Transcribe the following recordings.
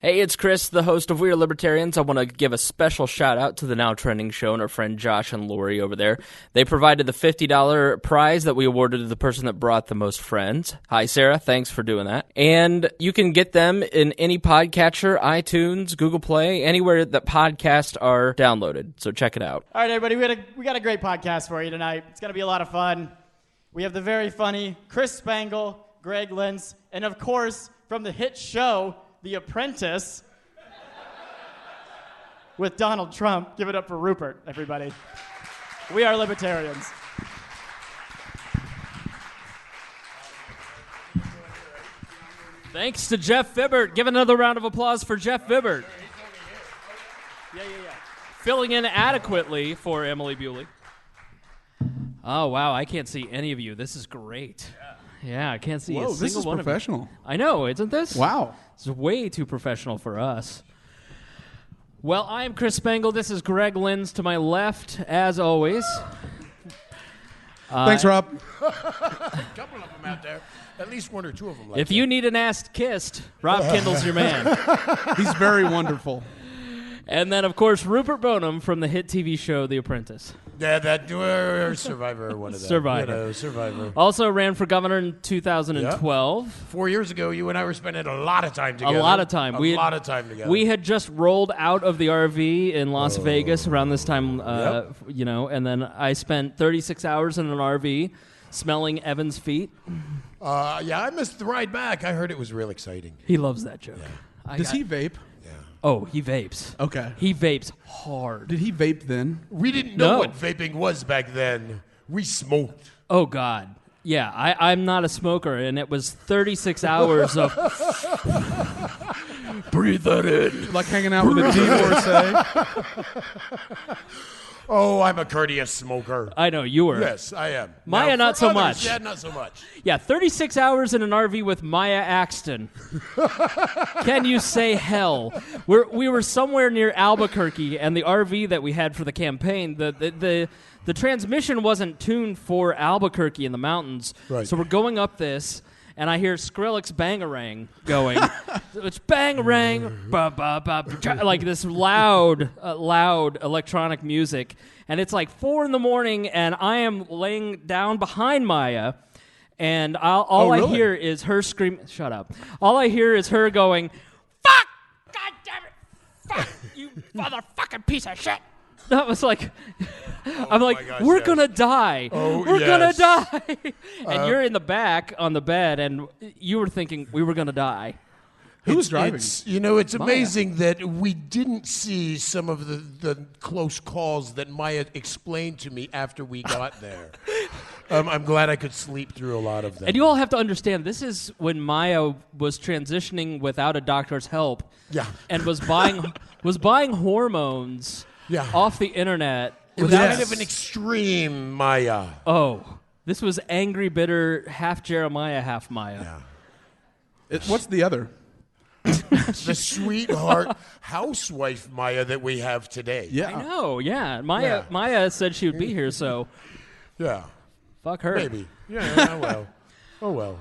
Hey, it's Chris, the host of We Are Libertarians. I want to give a special shout-out to the Now Trending Show and our friend Josh and Lori over there. They provided the $50 prize that we awarded to the person that brought the most friends. Hi, Sarah. Thanks for doing that. And you can get them in any podcatcher, iTunes, Google Play, anywhere that podcasts are downloaded. So check it out. All right, everybody, we got a great podcast for you tonight. It's going to be a lot of fun. We have the very funny Chris Spangle, Greg Lenz, and, of course, from the hit show The Apprentice with Donald Trump. Give it up for Rupert, everybody. We are Libertarians. Thanks to Jeff Vibbert. Give another round of applause for Jeff Vibbert. Yeah. Filling in adequately for Emily Bewley. Oh, wow, I can't see any of you. This is great. Yeah, I can't see a single one of you. This is professional. I know, isn't this? Wow. It's way too professional for us. Well, I'm Chris Spangle. This is Greg Lenz to my left, as always. Thanks, Rob. A couple of them out there. At least one or two of them. If you need an ass kissed, Rob Kindle's your man. He's very wonderful. And then, of course, Rupert Boneham from the hit TV show The Apprentice. Yeah, that Survivor, one of them. Survivor. Survivor. Also ran for governor in 2012. Yep. 4 years ago, you and I were spending a lot of time together. A lot of time together. We had just rolled out of the RV in Las Vegas around this time, and then I spent 36 hours in an RV smelling Evan's feet. I missed the ride back. I heard it was real exciting. He loves that joke. Yeah. Does he vape? Oh, he vapes. Okay. He vapes hard. Did he vape then? We didn't know what vaping was back then. We smoked. Oh, God. Yeah, I'm not a smoker, and it was 36 hours of... Breathe that in. Like hanging out with a divorcee? Oh, I'm a courteous smoker. I know, you were. Yes, I am. Maya, not so much. Yeah, not so much. Yeah, 36 hours in an RV with Maya Axton. Can you say hell? We were somewhere near Albuquerque, and the RV that we had for the campaign, the transmission wasn't tuned for Albuquerque in the mountains. Right. So we're going up this, and I hear Skrillex Bangarang going. It's Bangarang, ba ba ba, like this loud electronic music, and it's like 4 a.m, and I am laying down behind Maya, and all I hear is her scream. Shut up! All I hear is her going, "Fuck! God damn it! Fuck you, motherfucking piece of shit!" That was like, I'm like, gosh, we're gonna die. Oh, we're gonna yes. die. And you're in the back on the bed, and you were thinking we were gonna die. Who was driving? It's amazing that we didn't see some of the close calls that Maya explained to me after we got there. I'm glad I could sleep through a lot of them. And you all have to understand, this is when Maya was transitioning without a doctor's help. Yeah. And was buying hormones. Yeah. Off the internet. It was kind of an extreme Maya. Oh, this was angry, bitter, half Jeremiah, half Maya. Yeah. What's the other? The sweetheart housewife Maya that we have today. Yeah. I know, yeah. Maya said she would be here, so Yeah. fuck her. Maybe. Yeah, well. Oh, well.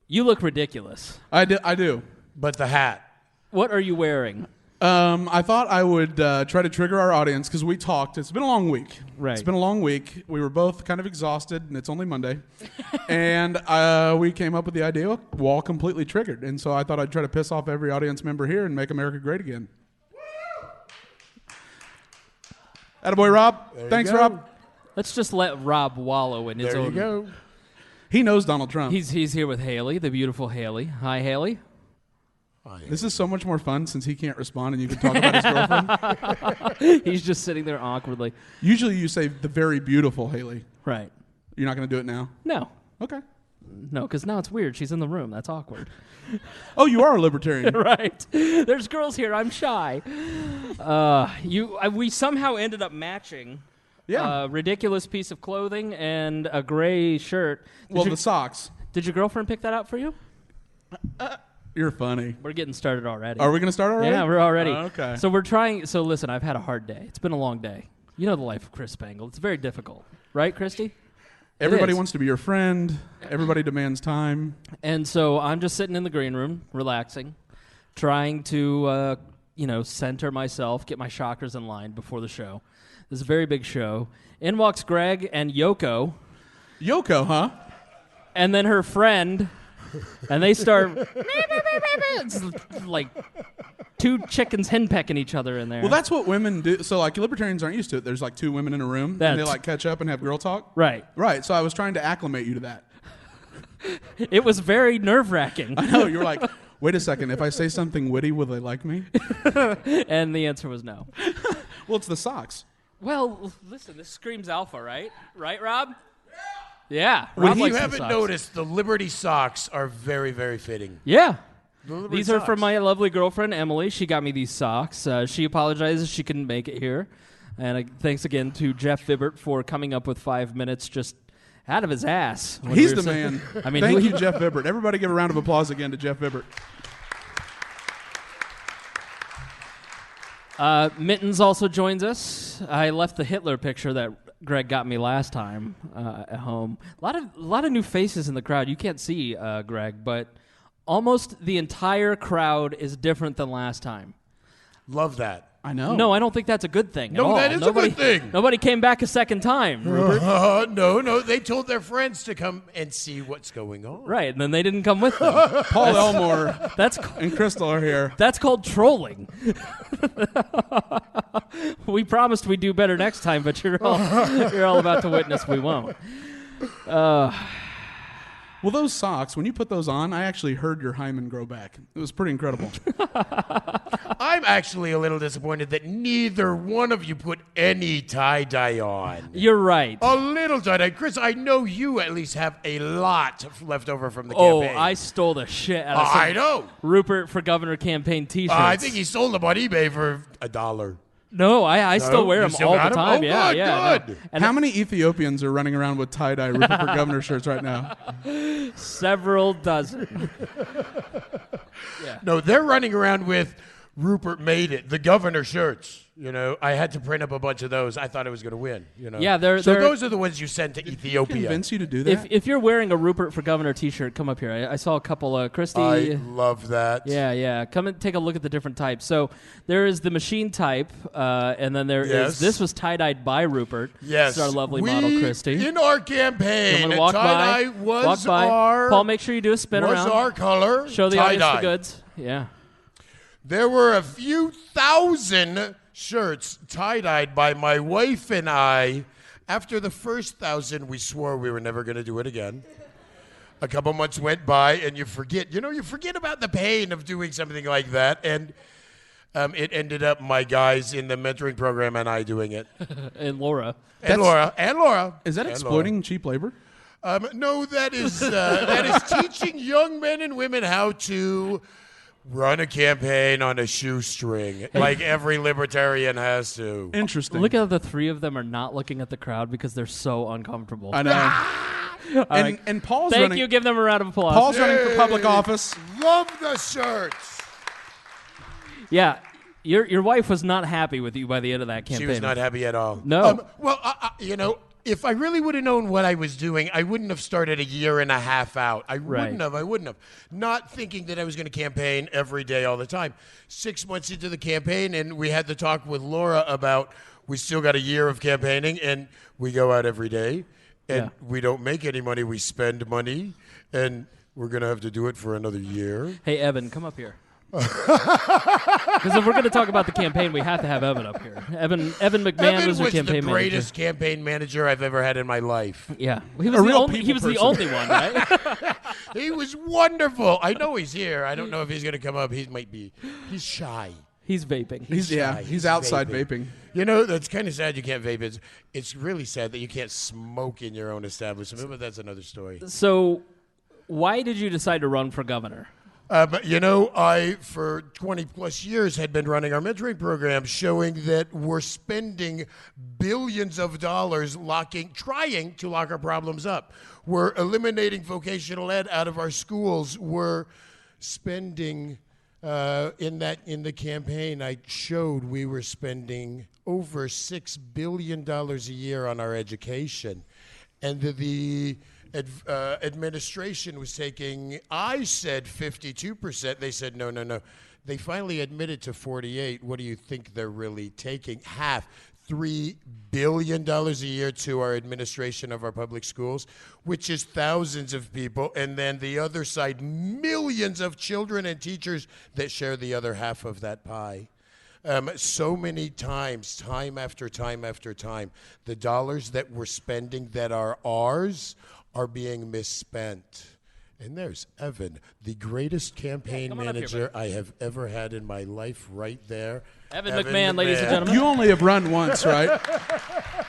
You look ridiculous. I do. But the hat. What are you wearing? I thought I would try to trigger our audience because we talked. It's been a long week. Right. It's been a long week. We were both kind of exhausted, and it's only Monday. And we came up with the idea, WAL completely triggered. And so I thought I'd try to piss off every audience member here and make America great again. Attaboy, Rob. Thanks, go. Rob. Let's just let Rob wallow in his There own... you go. He knows Donald Trump. He's here with Haley, the beautiful Haley. Hi, Haley. This is so much more fun since he can't respond and you can talk about his girlfriend. He's just sitting there awkwardly. Usually you say the very beautiful Haley. Right. You're not going to do it now? No. Okay. No, because now it's weird. She's in the room. That's awkward. Oh, you are a libertarian. Right. There's girls here. I'm shy. We somehow ended up matching a ridiculous piece of clothing and a gray shirt. The socks. Did your girlfriend pick that out for you? You're funny. We're getting started already. Are we going to start already? Yeah, we're already. Okay. So we're trying. So listen, I've had a hard day. It's been a long day. You know the life of Chris Spangle. It's very difficult. Right, Christy? Everybody wants to be your friend. Everybody demands time. And so I'm just sitting in the green room, relaxing. trying to, center myself, get my chakras in line before the show. This is a very big show. In walks Greg and Yoko. Yoko, huh? And then her friend, and they start it's like two chickens henpecking each other in there. Well, that's what women do. So, like, libertarians aren't used to it. There's, like, two women in a room, and they, like, catch up and have girl talk. Right. Right. So I was trying to acclimate you to that. It was very nerve-wracking. I know. You were like, wait a second. If I say something witty, will they like me? And the answer was no. Well, it's the socks. Well, listen, this screams alpha, right? Right, Rob? Yeah. When Rob you likes the haven't socks. noticed, the Liberty socks are very, very fitting. Yeah. The Liberty These are socks. from my lovely girlfriend, Emily. She got me these socks. She apologizes she couldn't make it here. And thanks again to Jeff Vibbert for coming up with 5 minutes just out of his ass. He's the man. I mean, Thank you, Jeff Vibbert. Everybody give a round of applause again to Jeff Vibbert. Mittens also joins us. I left the Hitler picture that Greg got me last time at home. A lot of new faces in the crowd. You can't see Greg, but almost the entire crowd is different than last time. Love that. I know. No, I don't think that's a good thing. No, at all. that is a good thing. Nobody came back a second time, Rupert. No. They told their friends to come and see what's going on. Right, and then they didn't come with them. Paul Elmore That's and Crystal are here. That's called trolling. We promised we'd do better next time, but you're all about to witness we won't. Well, those socks, when you put those on, I actually heard your hymen grow back. It was pretty incredible. I'm actually a little disappointed that neither one of you put any tie-dye on. You're right. A little tie-dye. Chris, I know you at least have a lot left over from the Oh, campaign. I stole the shit out of some I know. Rupert for Governor campaign T-shirts. I think he sold them on eBay for $1. No, I still wear You them still all got the 'em? time. Oh, Yeah, good, yeah. good. No. And How many Ethiopians are running around with tie-dye Rupert for Governor shirts right now? several dozen. No, they're running around with Rupert Made It, the governor shirts. You know, I had to print up a bunch of those. I thought I was going to win. You know, Yeah, they're those are the ones you sent to Ethiopia. Convince you to do that? if you're wearing a Rupert for Governor T-shirt, come up here. I saw a couple. Christy. I love that. Yeah. Come and take a look at the different types. So there is the machine type, and then there is Yes. this was tie-dyed by Rupert. Yes, This is our lovely model, Christy. In our campaign, Someone walk tie-dye by. was Walk by. our Paul, make sure you do a spin was around. our color. Show the audience tie-dye. the goods. Yeah. There were a few thousand shirts tie-dyed by my wife and I. After the first 1,000, we swore we were never going to do it again. A couple months went by, and you forget about the pain of doing something like that. And it ended up my guys in the mentoring program and I doing it. And Laura. And Laura. Is that And exploiting cheap labor? Laura. No, that is teaching young men and women how to run a campaign on a shoestring, like every libertarian has to. Interesting. Look how the three of them are not looking at the crowd because they're so uncomfortable. I know. And Paul's Thank running. you. Give them a round of applause. Paul's running for public office. Love the shirts. Yeah. Your wife was not happy with you by the end of that campaign. She was not happy at all. No. If I really would have known what I was doing, I wouldn't have started a year and a half out. I Right. wouldn't have. Not thinking that I was going to campaign every day all the time. 6 months into the campaign, and we had to talk with Laura about we still got a year of campaigning, and we go out every day, and we don't make any money. We spend money, and we're going to have to do it for another year. Hey, Evan, come up here. Because if we're going to talk about the campaign, we have to have Evan up here. Evan McMahon Evan was your was campaign the greatest campaign manager I've ever had in my life. manager. Yeah, he was, real the people only one, right? He was wonderful. I know he's here. I don't know if he's going to come up. He's shy. He's vaping. He's outside vaping. You know, that's kind of sad you can't vape. It's really sad that you can't smoke in your own establishment, but that's another story. So, why did you decide to run for governor? But I, for 20 plus years, had been running our mentoring program showing that we're spending billions of dollars trying to lock our problems up. We're eliminating vocational ed out of our schools. We're spending, in the campaign, I showed we were spending over $6 billion a year on our education. And the administration was taking, I said 52%. They said, no. They finally admitted to 48. What do you think they're really taking? Half. $3 billion a year to our administration of our public schools, which is thousands of people, and then the other side, millions of children and teachers that share the other half of that pie. So many times, time after time after time, the dollars that we're spending that are ours are being misspent. And there's Evan, the greatest campaign manager I have ever had in my life, right there. Evan McMahon, ladies and gentlemen. You only have run once, right?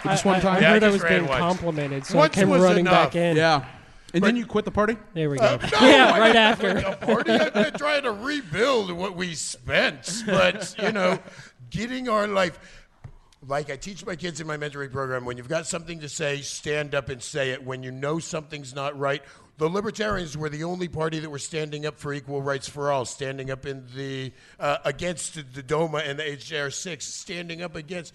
Just one time? I heard I I was just being ran once. complimented, so Once I came was running enough. back in. Yeah. And then you quit the party? There we go. No, yeah, I right didn't after. quit the party. I've been trying to rebuild what we spent. But, getting our life. Like I teach my kids in my mentoring program, when you've got something to say, stand up and say it. When you know something's not right, the Libertarians were the only party that were standing up for equal rights for all, standing up in the against the DOMA and the HR 6, standing up against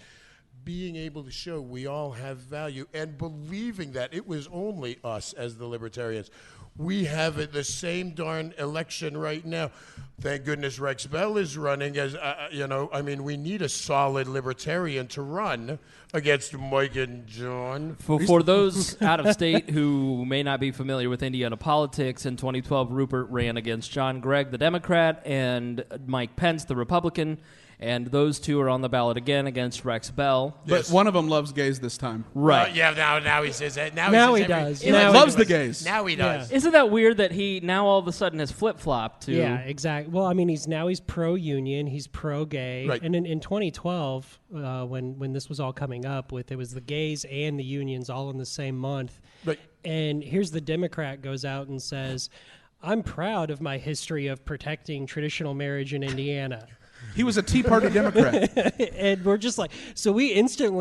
being able to show we all have value and believing that it was only us as the Libertarians. We have the same darn election right now. Thank goodness Rex Bell is running as, we need a solid Libertarian to run against Mike and John. For those out of state who may not be familiar with Indiana politics, in 2012, Rupert ran against John Gregg, the Democrat, and Mike Pence, the Republican. And those two are on the ballot again against Rex Bell. But one of them loves gays this time. Right. Now he says that. Now he does. He Now loves the gays. Now he does. Isn't that weird that he now all of a sudden has flip-flopped to... Yeah, exactly. Well, I mean, he's pro-union, he's pro-gay. Right. And in 2012, when this was all coming up, it was the gays and the unions all in the same month. Right. And here's the Democrat goes out and says, I'm proud of my history of protecting traditional marriage in Indiana. He was a Tea Party Democrat. And we're just like, so we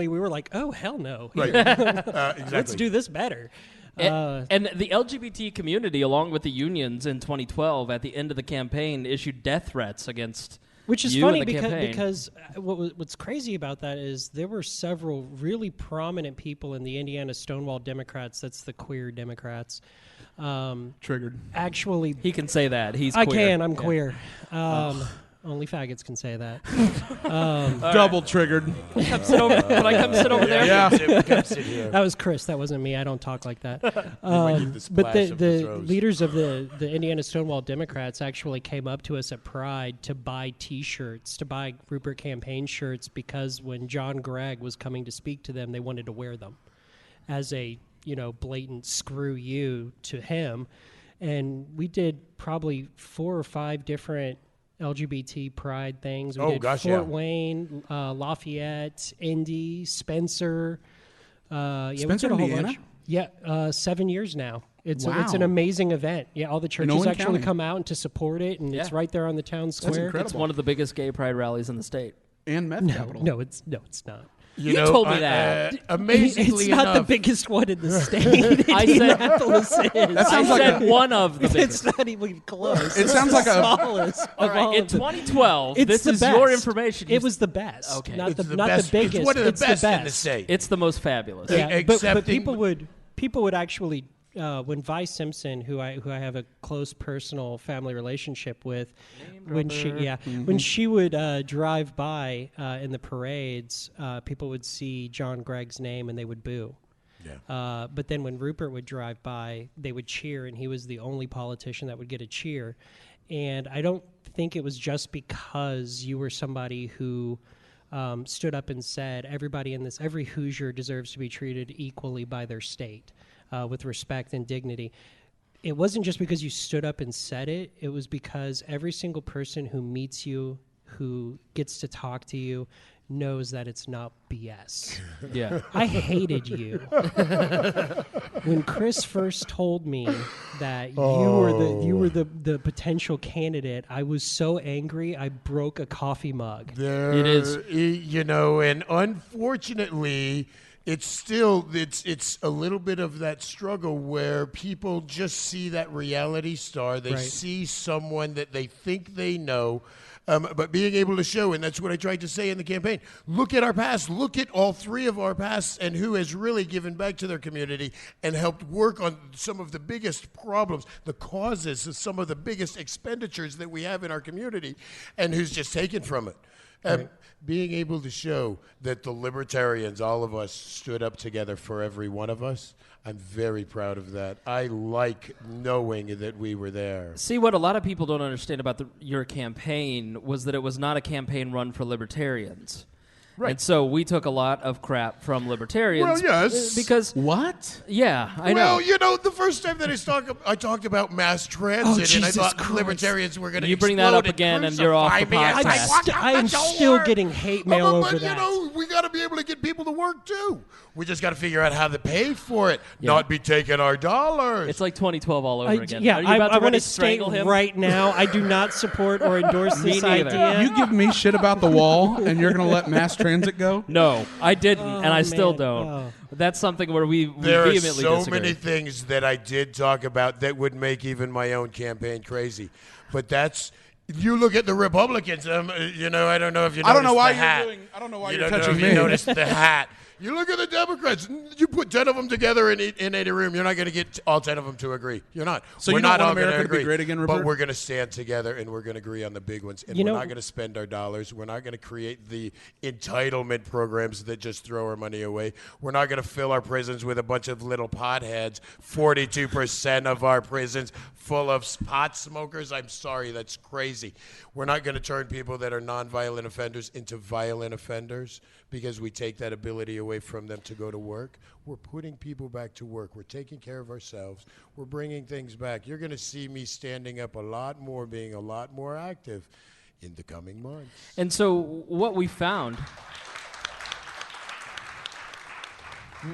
were like, oh, hell no. Right. Exactly. Let's do this better. And the LGBT community, along with the unions in 2012, at the end of the campaign, issued death threats against Which is you funny and the campaign. because what's crazy about that is there were several really prominent people in the Indiana Stonewall Democrats, that's the queer Democrats, Triggered. actually... He can say that. He's I queer. can, I'm queer. Only faggots can say that. Double triggered. Can I come sit over there? Yeah. Come sit here. That was Chris. That wasn't me. I don't talk like that. The But splash of the rose. leaders of the Indiana Stonewall Democrats actually came up to us at Pride to buy T-shirts, to buy Rupert campaign shirts, because when John Gregg was coming to speak to them, they wanted to wear them as a blatant screw you to him. And we did probably 4 or 5 different LGBT pride things. We did Fort Wayne, Lafayette, Indy, Spencer. Spencer, we did a whole Indiana? bunch. Yeah, 7 years now. It's Wow. an amazing event. Yeah, all the churches Owen actually County. come out to support it, and it's right there on the town square. incredible. It's one of the biggest gay pride rallies in the state. And meth capital. No, it's not. You told me that. Amazingly It's not the enough, biggest one in the state. I said- Indianapolis is. That sounds I like said a, one of the It's biggest. not even close. It sounds like a- smallest. All right, in 2012, It's this the is best. your information. It was the best. Okay. Not it's the best. biggest. It's one of the It's best the in the best. state. It's the most fabulous. Yeah, but Accepting- people would actually when Vi Simpson, who I have a close personal family relationship with, when she would drive by in the parades, people would see John Gregg's name and they would boo. Yeah. But then when Rupert would drive by, they would cheer, and he was the only politician that would get a cheer. And I don't think it was just because you were somebody who stood up and said every Hoosier deserves to be treated equally by their state with respect and dignity. It wasn't just because you stood up and said it. It was because every single person who meets you, who gets to talk to you, knows that it's not BS. Yeah. I hated you. When Chris first told me that you were the potential candidate, I was so angry I broke a coffee mug. It is. And unfortunately, it's a little bit of that struggle where people just see that reality star. They Right. see someone that they think they know. But being able to show, and that's what I tried to say in the campaign, look at our past, look at all three of our pasts and who has really given back to their community and helped work on some of the biggest problems, the causes of some of the biggest expenditures that we have in our community, and who's just taken from it. Right. Being able to show that the Libertarians, all of us, stood up together for every one of us, I'm very proud of that. I like knowing that we were there. See, what a lot of people don't understand about your campaign was that it was not a campaign run for Libertarians. Right. And so we took a lot of crap from Libertarians. Well, yes. Because, What? yeah, I know. Well, you know, the first time that I talked about mass transit, and I Jesus thought Christ. Libertarians were going to You bring that up again, and you're off the crucify me as I podcast. walk out I am the door. still getting hate mail But, over you that. know, we got to be able to get people to work, too. We just got to figure out how to pay for it, Yeah. not be taking our dollars. It's like 2012 all over again. Yeah, Are you about I to want ready to state strangle him? right now, I do not support or endorse Me this neither. idea. You give me shit about the wall, and you're going to let mass transit go? No, I didn't, and I still man. don't. Oh. That's something where we There are vehemently so disagree. many things that I did talk about that would make even my own campaign crazy. But that's... You look at the Republicans, you know, I don't know if you noticed I don't know why the you're hat. doing- I don't know why You you're don't know touching if me. You noticed the hat. You look at the Democrats. You put 10 of them together in a room. You're not going to get all 10 of them to agree. You're not. So we're you don't not want all going America to be agree. great again, But Rupert? we're going to stand together and we're going to agree on the big ones. And You we're know- not going to spend our dollars. We're not going to create the entitlement programs that just throw our money away. We're not going to fill our prisons with a bunch of little potheads. 42% of our prisons full of pot smokers. I'm sorry, that's crazy. We're not going to turn people that are nonviolent offenders into violent offenders because we take that ability away from them to go to work. We're putting people back to work. We're taking care of ourselves. We're bringing things back. You're going to see me standing up a lot more, being a lot more active in the coming months. And so what we found...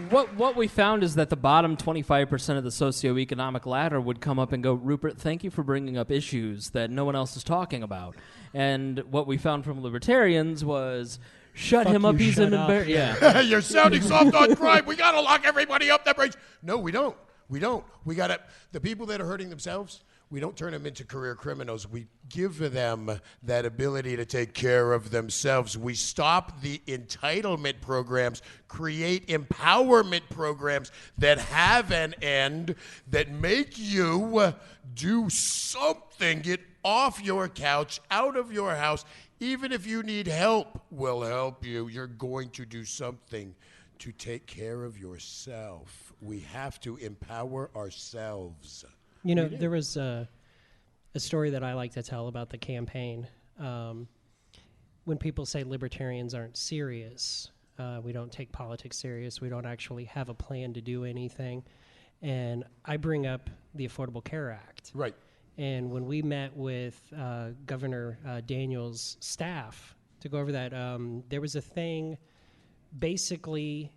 What we found is that the bottom 25% of the socioeconomic ladder would come up and go, Rupert, thank you for bringing up issues that no one else is talking about. And what we found from Libertarians was, shut Fuck him up, you, he's shut an up. Yeah. You're sounding soft on crime. We got to lock everybody up that breaks. No, we don't. We don't. We got to, the people that are hurting themselves, we don't turn them into career criminals. We give them that ability to take care of themselves. We stop the entitlement programs, create empowerment programs that have an end, that make you do something. Get off your couch, out of your house. Even if you need help, we'll help you. You're going to do something to take care of yourself. We have to empower ourselves. You know, there was a story that I like to tell about the campaign. When people say Libertarians aren't serious, we don't take politics serious, we don't actually have a plan to do anything. And I bring up the Affordable Care Act. Right. And when we met with Governor Daniels' staff to go over that, there was a thing, basically,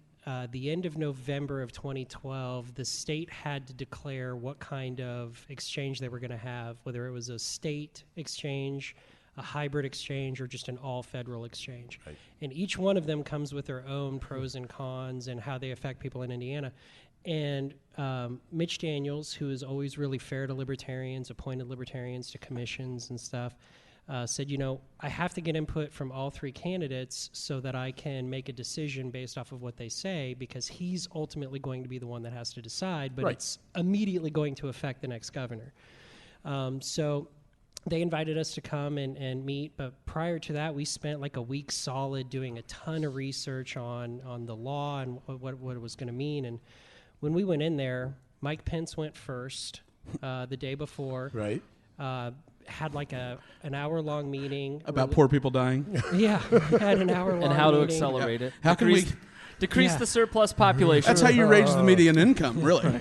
the end of November of 2012, the state had to declare what kind of exchange they were going to have, whether it was a state exchange, a hybrid exchange, or just an all-federal exchange. Right. And each one of them comes with their own pros and cons and how they affect people in Indiana. And Mitch Daniels, who is always really fair to Libertarians, appointed Libertarians to commissions and stuff, said, you know, I have to get input from all three candidates so that I can make a decision based off of what they say, because he's ultimately going to be the one that has to decide, but Right. it's immediately going to affect the next governor. So they invited us to come and meet, but prior to that, we spent like a week solid doing a ton of research on the law and what it was going to mean. And when we went in there, Mike Pence went first the day before. Right. Had like an hour-long meeting. About poor people dying. Yeah, had an hour-long And how to meeting. accelerate it. How can Decrease- Decrease Yeah. the surplus population. That's how you raise the median income, really.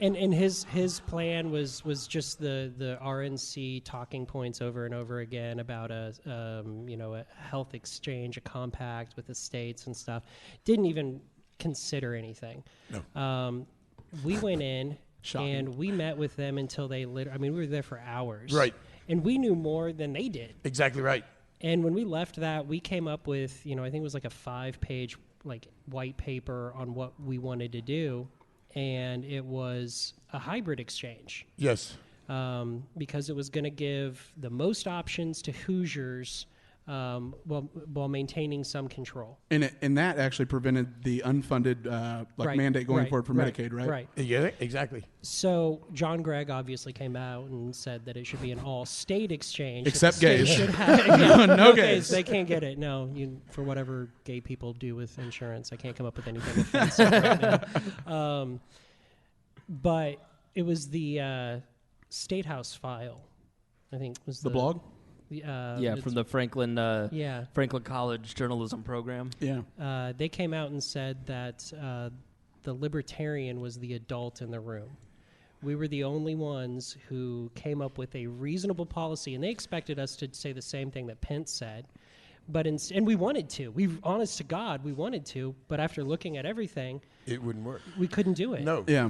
And his plan was just the RNC talking points over and over again about a health exchange, a compact with the states and stuff. Didn't even consider anything. No. We went in Shocking. and we met with them until we were there for hours. Right. And we knew more than they did. Exactly right. And when we left that, we came up with, I think it was like a 5-page like white paper on what we wanted to do, and it was a hybrid exchange. Yes. because it was going to give the most options to Hoosiers while maintaining some control. And that actually prevented the unfunded mandate going forward for Medicaid, right? Right. Yeah, exactly. So John Gregg obviously came out and said that it should be an all-state exchange. Except that the gays. state should have, No gays. They can't get it. No, for whatever gay people do with insurance, I can't come up with anything offensive right now. But it was the State House file, I think, was The blog? From the Franklin Yeah. Franklin College journalism program. Yeah. They came out and said that the Libertarian was the adult in the room. We were the only ones who came up with a reasonable policy, and they expected us to say the same thing that Pence said. But and we wanted to. Honest to God, we wanted to. But after looking at everything, It wouldn't work. we couldn't do it. No. Yeah.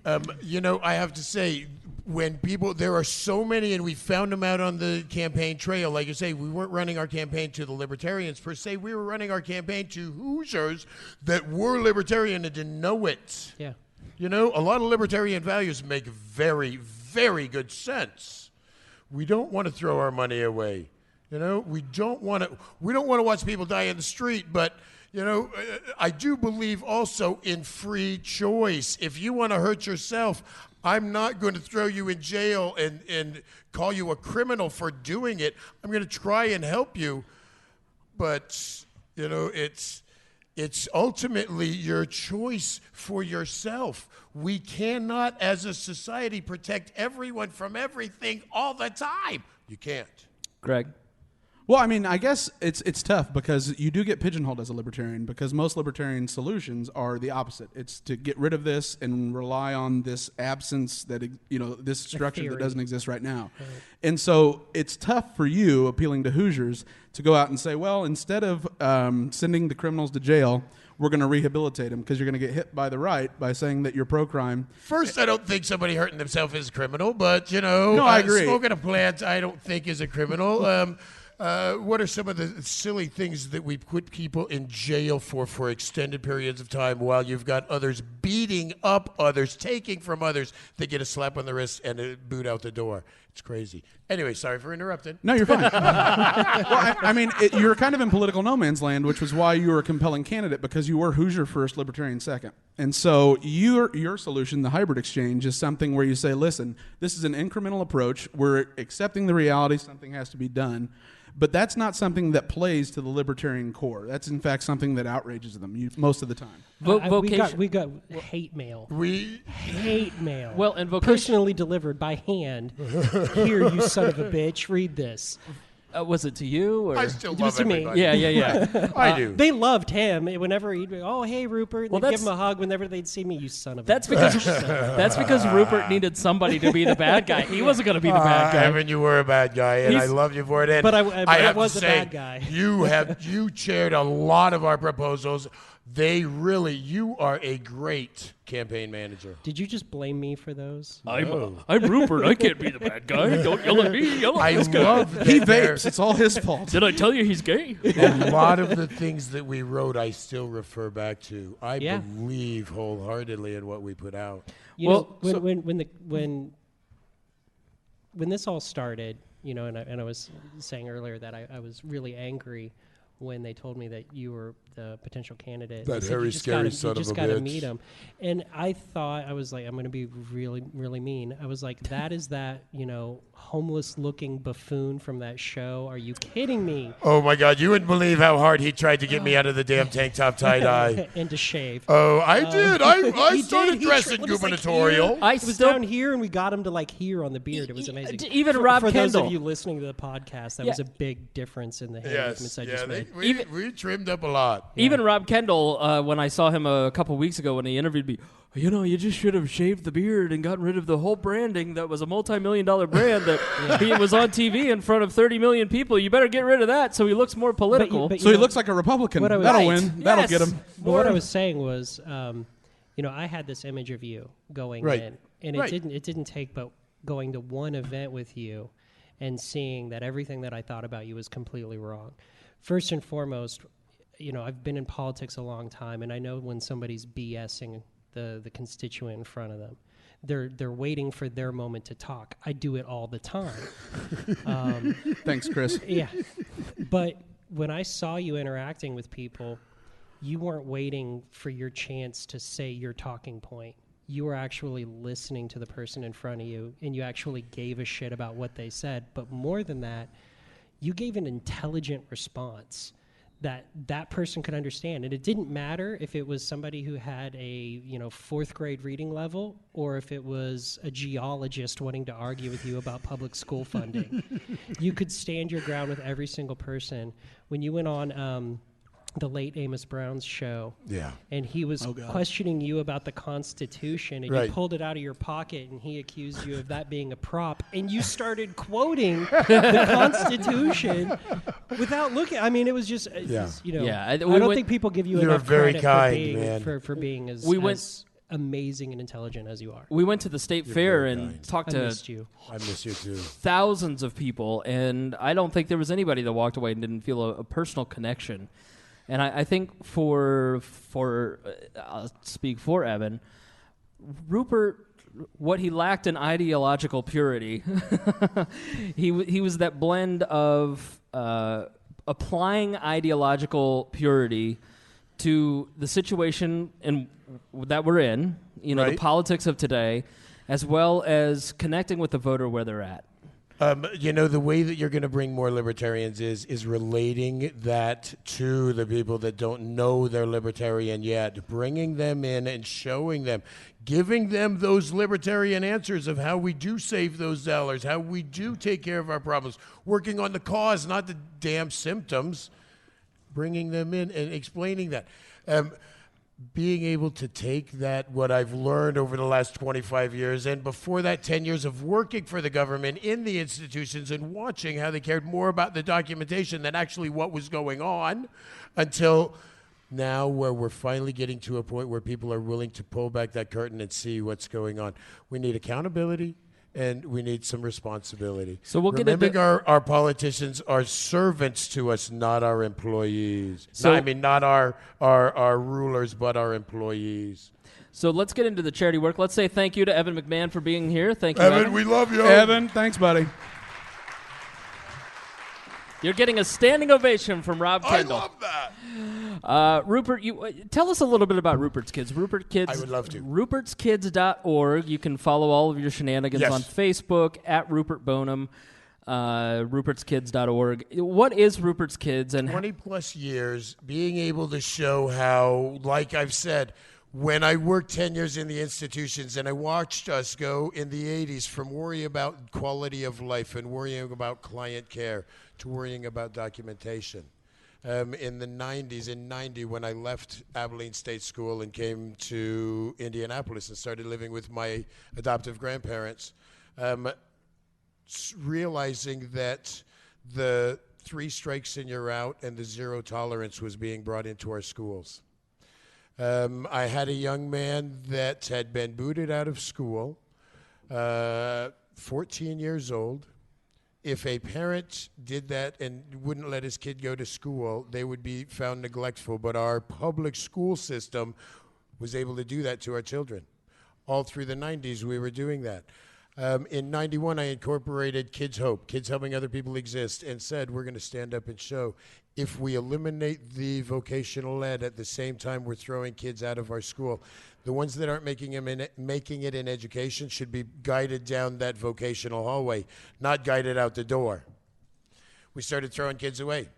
I have to say, there are so many, and we found them out on the campaign trail. Like you say, we weren't running our campaign to the Libertarians per se. We were running our campaign to Hoosiers that were Libertarian and didn't know it. Yeah. A lot of Libertarian values make very, very good sense. We don't want to throw our money away. We don't want to watch people die in the street, but I do believe also in free choice. If you want to hurt yourself, I'm not going to throw you in jail and call you a criminal for doing it. I'm going to try and help you. But, it's ultimately your choice for yourself. We cannot, as a society, protect everyone from everything all the time. You can't. Greg? Well, I mean, I guess it's tough because you do get pigeonholed as a libertarian because most libertarian solutions are the opposite. It's to get rid of this and rely on this absence that, this structure that doesn't exist right now. Right. And so it's tough for you, appealing to Hoosiers, to go out and say, well, instead of sending the criminals to jail, we're going to rehabilitate them because you're going to get hit by the right by saying that you're pro-crime. First, I don't think somebody hurting themselves is a criminal, but, No, I agree. Smoking a plant I don't think is a criminal. What are some of the silly things that we put people in jail for extended periods of time while you've got others beating up others, taking from others? They get a slap on the wrist and a boot out the door. It's crazy. Anyway, sorry for interrupting. No, you're fine. You're kind of in political no man's land, which was why you were a compelling candidate because you were Hoosier first, Libertarian second. And so your solution, the hybrid exchange, is something where you say, listen, this is an incremental approach. We're accepting the reality something has to be done. But that's not something that plays to the libertarian core. That's, in fact, something that outrages them most of the time. We got hate mail. Hate mail. Well, and personally delivered by hand. Here, you son of a bitch, read this. Was it to you? Or? I still It love was to me. everybody. Yeah. I do. They loved him. Whenever he'd be, oh, hey, Rupert. Well, They'd give him a hug whenever they'd see me, you son of a That's because Rupert needed somebody to be the bad guy. He wasn't going to be the bad guy. Evan, you were a bad guy, and I love you for it. And But I have was to a say, bad guy. You chaired a lot of our proposals. You are a great campaign manager. Did you just blame me for those? I'm Rupert. I can't be the bad guy. Don't yell at me. Yell at this guy. love that He vapes. It's all his fault. Did I tell you he's gay? A lot of the things that we wrote, I still refer back to. I believe wholeheartedly in what we put out. When this all started, and I was saying earlier that I was really angry when they told me that you were the potential candidate. That hairy, scary son of a bitch. You just got to meet him. And I thought, I was like, I'm going to be really, really mean. I was like, that is that, homeless-looking buffoon from that show. Are you kidding me? Oh, my God. You wouldn't believe how hard he tried to get me out of the damn tank top tie-dye. And to shave. Oh, I did. I He started did. dressing gubernatorial. It was down here, and we got him to here on the beard. It was amazing. Even Rob for Kendall. those of you listening to the podcast, that was a big difference in the hair movements I just made. We trimmed up a lot. Even Rob Kendall, when I saw him a couple weeks ago when he interviewed me, you just should have shaved the beard and gotten rid of the whole branding that was a multi-million-dollar brand that he was on TV in front of 30 million people. You better get rid of that so he looks more political. So he looks like a Republican. That'll win. That'll get him. But what I was saying was, I had this image of you going in, and it didn't take but going to one event with you and seeing that everything that I thought about you was completely wrong. First and foremost, I've been in politics a long time, and I know when somebody's BSing the constituent in front of them. They're waiting for their moment to talk. I do it all the time. Thanks, Chris. Yeah. But when I saw you interacting with people, you weren't waiting for your chance to say your talking point. You were actually listening to the person in front of you, and you actually gave a shit about what they said. But more than that, you gave an intelligent response that person could understand. And it didn't matter if it was somebody who had a 4th grade reading level or if it was a geologist wanting to argue with you about public school funding. You could stand your ground with every single person. When you went on the late Amos Brown's show, and he was questioning you about the Constitution, and you pulled it out of your pocket, and he accused you of that being a prop, and you started quoting the Constitution without looking. I mean, it was just, I don't think people give you enough credit for being as amazing and intelligent as you are. We went to the state fair and talked to I miss you too. Thousands of people, and I don't think there was anybody that walked away and didn't feel a personal connection. And I think for I'll speak for Evan, Rupert, what he lacked in ideological purity, he was that blend of applying ideological purity to the situation that we're in, the politics of today, as well as connecting with the voter where they're at. The way that you're going to bring more libertarians is relating that to the people that don't know they're libertarian yet, bringing them in and showing them, giving them those libertarian answers of how we do save those dollars, how we do take care of our problems, working on the cause, not the damn symptoms, bringing them in and explaining that. Being able to take that, what I've learned over the last 25 years, and before that 10 years of working for the government in the institutions and watching how they cared more about the documentation than actually what was going on, until now where we're finally getting to a point where people are willing to pull back that curtain and see what's going on. We need accountability. And we need some responsibility. So we'll Remembering our politicians are servants to us, not our employees. So, not our rulers, but our employees. So let's get into the charity work. Let's say thank you to Evan McMahon for being here. Thank you, Evan. We love you. Evan, thanks, buddy. You're getting a standing ovation from Rob Kendall. I love that. Rupert, tell us a little bit about Rupert's Kids. Rupert Kids. I would love to. Rupert'sKids.org. You can follow all of your shenanigans on Facebook at Rupert Boneham. Rupert'sKids.org. What is Rupert's Kids? And 20 plus years being able to show how, like I've said, when I worked 10 years in the institutions and I watched us go in the 80s from worrying about quality of life and worrying about client care to worrying about documentation. In the 90s, in 90, when I left Abilene State School and came to Indianapolis and started living with my adoptive grandparents, realizing that the 3 strikes and you're out and the 0 tolerance was being brought into our schools. I had a young man that had been booted out of school, 14 years old. If a parent did that and wouldn't let his kid go to school, they would be found neglectful. But our public school system was able to do that to our children. All through the 90s, we were doing that. In 91, I incorporated Kids Hope, Kids Helping Other People Exist, and said we're going to stand up and show if we eliminate the vocational ed at the same time we're throwing kids out of our school, the ones that aren't making it in education should be guided down that vocational hallway, not guided out the door. We started throwing kids away.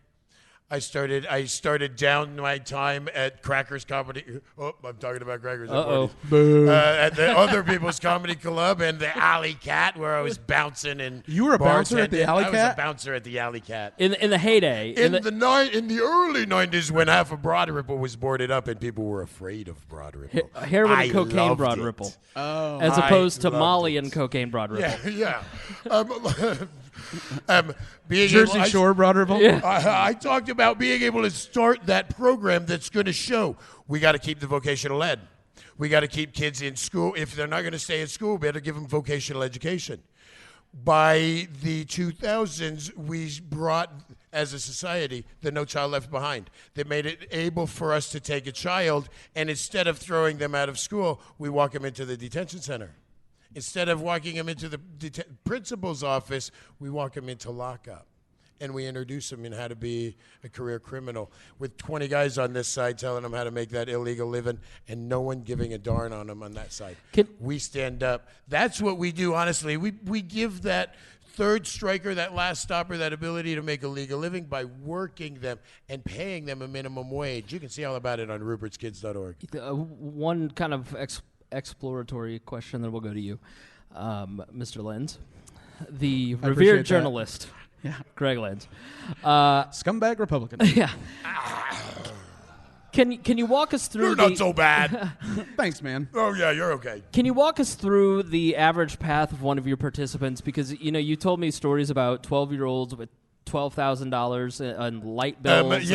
I started down my time at Crackers Comedy. Oh, I'm talking about Crackers. At the other people's comedy club and the Alley Cat, where I was bouncing and you were a bouncer at the Alley Cat. I was a bouncer at the Alley Cat in the heyday. In the early 90s, when half of Broad Ripple was boarded up and people were afraid of Broad Ripple. Heroin and cocaine Broad Ripple, as opposed to Molly and cocaine Broad Ripple. Yeah. Jersey Shore, Broad Ripple. Yeah. I talked about being able to start that program that's going to show we got to keep the vocational ed. We got to keep kids in school. If they're not going to stay in school, we better give them vocational education. By the 2000s, we brought, as a society, the No Child Left Behind. That made it able for us to take a child, and instead of throwing them out of school, we walk them into the detention center. Instead of walking them into the principal's office, we walk them into lockup. And we introduce them in how to be a career criminal with 20 guys on this side telling them how to make that illegal living and no one giving a darn on them on that side. We stand up. That's what we do, honestly. We give that third striker, that last stopper, that ability to make a legal living by working them and paying them a minimum wage. You can see all about it on rupertskids.org. One kind of exploratory question, then we'll go to you, Mr. Lenz. The revered journalist. Yeah, Greg Lenz. Scumbag Republican. Yeah. Can you walk us through? You're not so bad. Thanks, man. Oh yeah, you're okay. Can you walk us through the average path of one of your participants? Because you told me stories about 12-year-olds with $12,000 on light bills.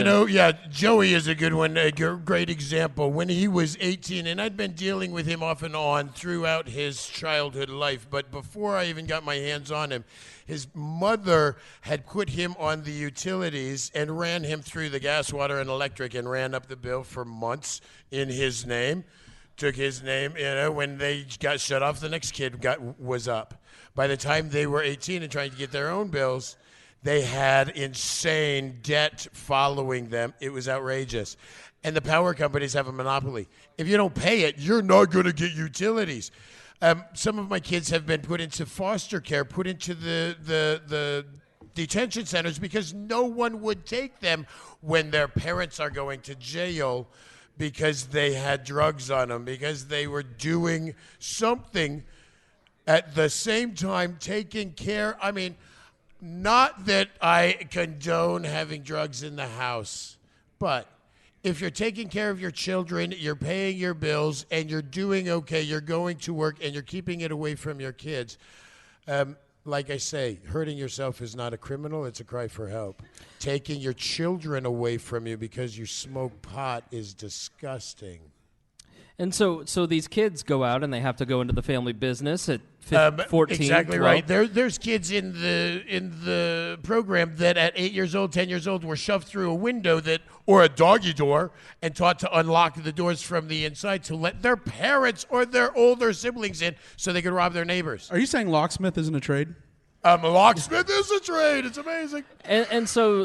Joey is a good one, a great example. When he was 18, and I'd been dealing with him off and on throughout his childhood life, but before I even got my hands on him, his mother had put him on the utilities and ran him through the gas, water, and electric and ran up the bill for months in his name. Took his name, when they got shut off, the next kid was up. By the time they were 18 and trying to get their own bills, they had insane debt following them. It was outrageous. And the power companies have a monopoly. If you don't pay it, you're not going to get utilities. Some of my kids have been put into foster care, put into the detention centers because no one would take them when their parents are going to jail because they had drugs on them, because they were doing something at the same time taking care. I mean, not that I condone having drugs in the house, but if you're taking care of your children, you're paying your bills, and you're doing okay, you're going to work, and you're keeping it away from your kids, like I say, hurting yourself is not a criminal, it's a cry for help. Taking your children away from you because you smoke pot is disgusting. And so these kids go out and they have to go into the family business at 14, exactly 12. right. There's kids in the program that at 8 years old, 10 years old were shoved through a window or a doggy door and taught to unlock the doors from the inside to let their parents or their older siblings in so they could rob their neighbors. Are you saying locksmith isn't a trade? A locksmith is a trade. It's amazing. And so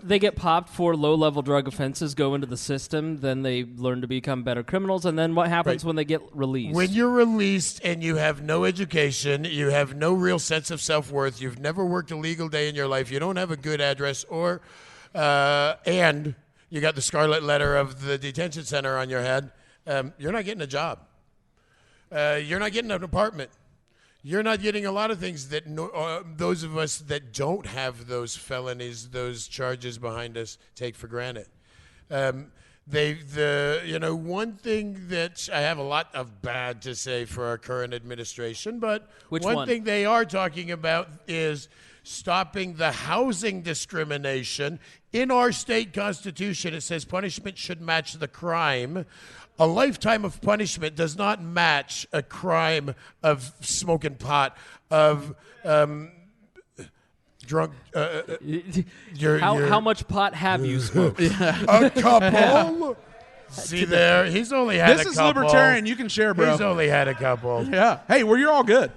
they get popped for low-level drug offenses, go into the system, then they learn to become better criminals, and then what happens when they get released? When you're released and you have no education, you have no real sense of self-worth, you've never worked a legal day in your life, you don't have a good address, and you got the scarlet letter of the detention center on your head, you're not getting a job. You're not getting an apartment. You're not getting a lot of things that those of us that don't have those felonies, those charges behind us, take for granted. One thing that I have a lot of bad to say for our current administration, but one thing they are talking about is stopping the housing discrimination. In our state constitution, it says punishment should match the crime. A lifetime of punishment does not match a crime of smoking pot, of drunk. How much pot have you smoked? A couple. See there, he's only had a couple. This is libertarian. You can share, bro. He's only had a couple. Yeah. Hey, you're all good.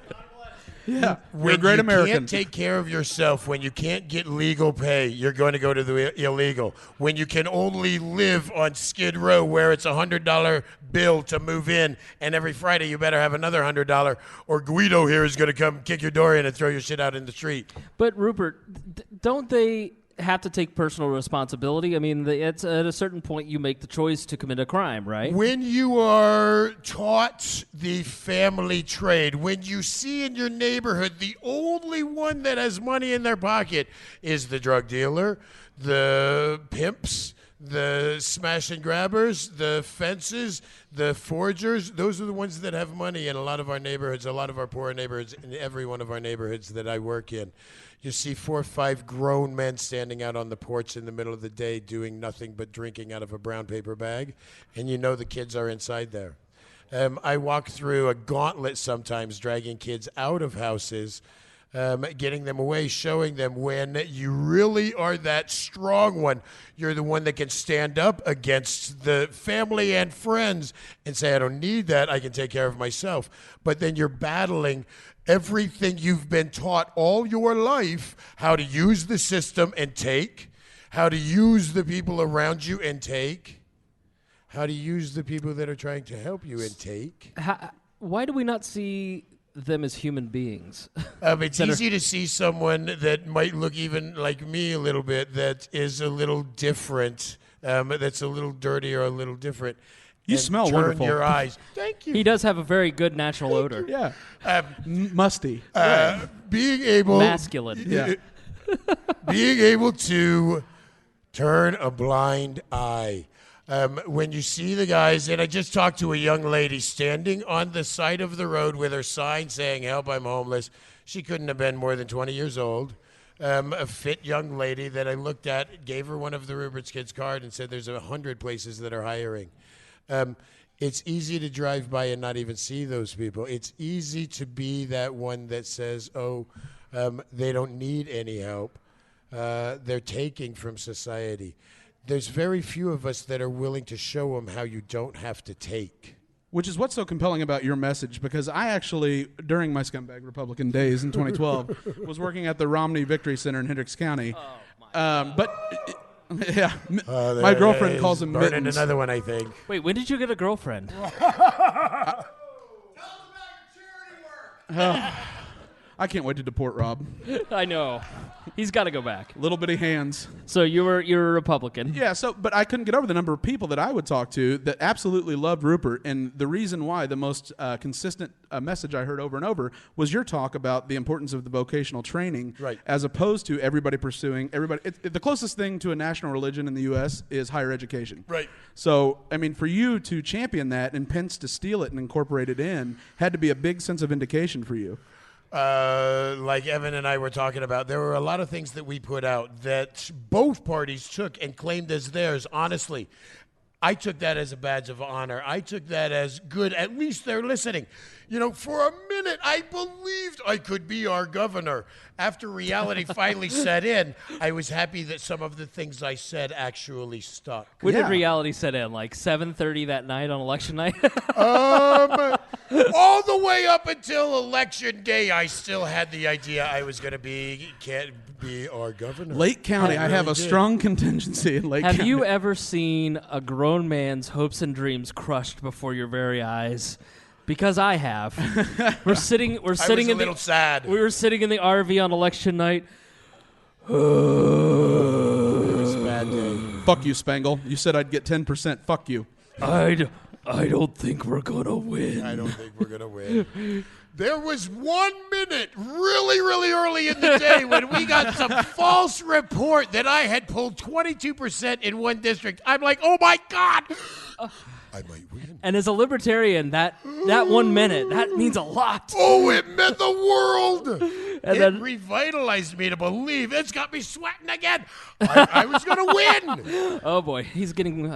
Yeah, when you're a great American. When you can't take care of yourself, when you can't get legal pay, you're going to go to the illegal. When you can only live on Skid Row where it's $100 bill to move in, and every Friday you better have another $100, or Guido here is going to come kick your door in and throw your shit out in the street. But Rupert, don't they have to take personal responsibility? I mean, it's at a certain point you make the choice to commit a crime, right? When you are taught the family trade, when you see in your neighborhood the only one that has money in their pocket is the drug dealer, the pimps, the smash and grabbers, the fences, the forgers, those are the ones that have money in a lot of our neighborhoods, a lot of our poor neighborhoods, in every one of our neighborhoods that I work in. You see 4 or 5 grown men standing out on the porch in the middle of the day doing nothing but drinking out of a brown paper bag, and you know the kids are inside there. I walk through a gauntlet sometimes dragging kids out of houses getting them away, showing them when you really are that strong one, you're the one that can stand up against the family and friends and say, I don't need that, I can take care of myself. But then you're battling everything you've been taught all your life, how to use the system and take, how to use the people around you and take, how to use the people that are trying to help you and take. Why do we not see them as human beings? It's easy to see someone that might look even like me a little bit, that is a little different, that's a little dirty or a little different. You and smell turn wonderful. Your eyes. Thank you. He does have a very good natural odor. Yeah. Musty. Being able, Masculine. Yeah. being able to turn a blind eye. When you see the guys, and I just talked to a young lady standing on the side of the road with her sign saying, help, I'm homeless. She couldn't have been more than 20 years old. A fit young lady that I looked at, gave her one of the Rupert's Kids card and said there's 100 places that are hiring. It's easy to drive by and not even see those people. It's easy to be that one that says, they don't need any help. They're taking from society. There's very few of us that are willing to show them how you don't have to take. Which is what's so compelling about your message, because I actually, during my scumbag Republican days in 2012, was working at the Romney Victory Center in Hendricks County. Yeah, my girlfriend calls him burning Mittens. another one, I think. Wait, when did you get a girlfriend? I can't wait to deport Rob. I know. He's got to go back. Little bitty hands. So you're a Republican. Yeah, but I couldn't get over the number of people that I would talk to that absolutely loved Rupert. And the reason why, the most consistent message I heard over and over was your talk about the importance of the vocational training, right, as opposed to everybody pursuing everybody. The closest thing to a national religion in the U.S. is higher education. Right. So, I mean, for you to champion that and Pence to steal it and incorporate it in had to be a big sense of vindication for you. Like Evan and I were talking about, there were a lot of things that we put out that both parties took and claimed as theirs. Honestly, I took that as a badge of honor. I took that as good. At least they're listening. You know, for a minute, I believed I could be our governor. After reality finally set in, I was happy that some of the things I said actually stuck. When did reality set in? Like 7:30 that night on election night? All the way up until election day, I still had the idea I was going to can't be our governor. Lake County, I have a strong contingency in Lake County. Have you ever seen a grown man's hopes and dreams crushed before your very eyes? Because I have. We're sitting I was in a little sad. We were sitting in the RV on election night. It was a bad day. Fuck you, Spangle. You said I'd get 10%. Fuck you. I don't think we're gonna win. I don't think we're going to win. There was 1 minute really, really early in the day when we got some false report that I had pulled 22% in one district. I'm like, oh, my God. I might win. And as a libertarian, that 1 minute, that means a lot. Oh, it meant the world. And it then revitalized me to believe. It's got me sweating again. I was going to win. Oh, boy. He's getting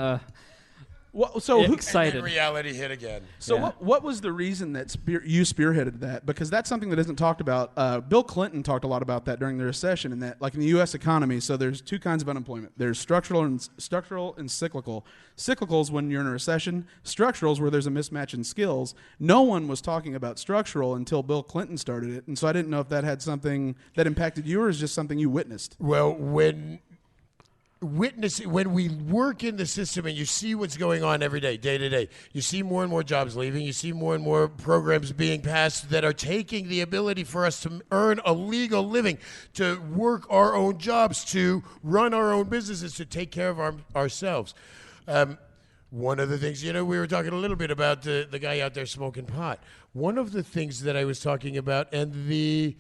excited. And then reality hit again. So what was the reason that you spearheaded that? Because that's something that isn't talked about. Bill Clinton talked a lot about that during the recession, and that, like in the U.S. economy, so there's two kinds of unemployment. There's structural and cyclical. Cyclical is when you're in a recession. Structural is where there's a mismatch in skills. No one was talking about structural until Bill Clinton started it, and so I didn't know if that had something that impacted you or is just something you witnessed. Well, when we work in the system and you see what's going on every day, day to day, you see more and more jobs leaving, you see more and more programs being passed that are taking the ability for us to earn a legal living, to work our own jobs, to run our own businesses, to take care of ourselves. One of the things, we were talking a little bit about the guy out there smoking pot. One of the things that I was talking about and the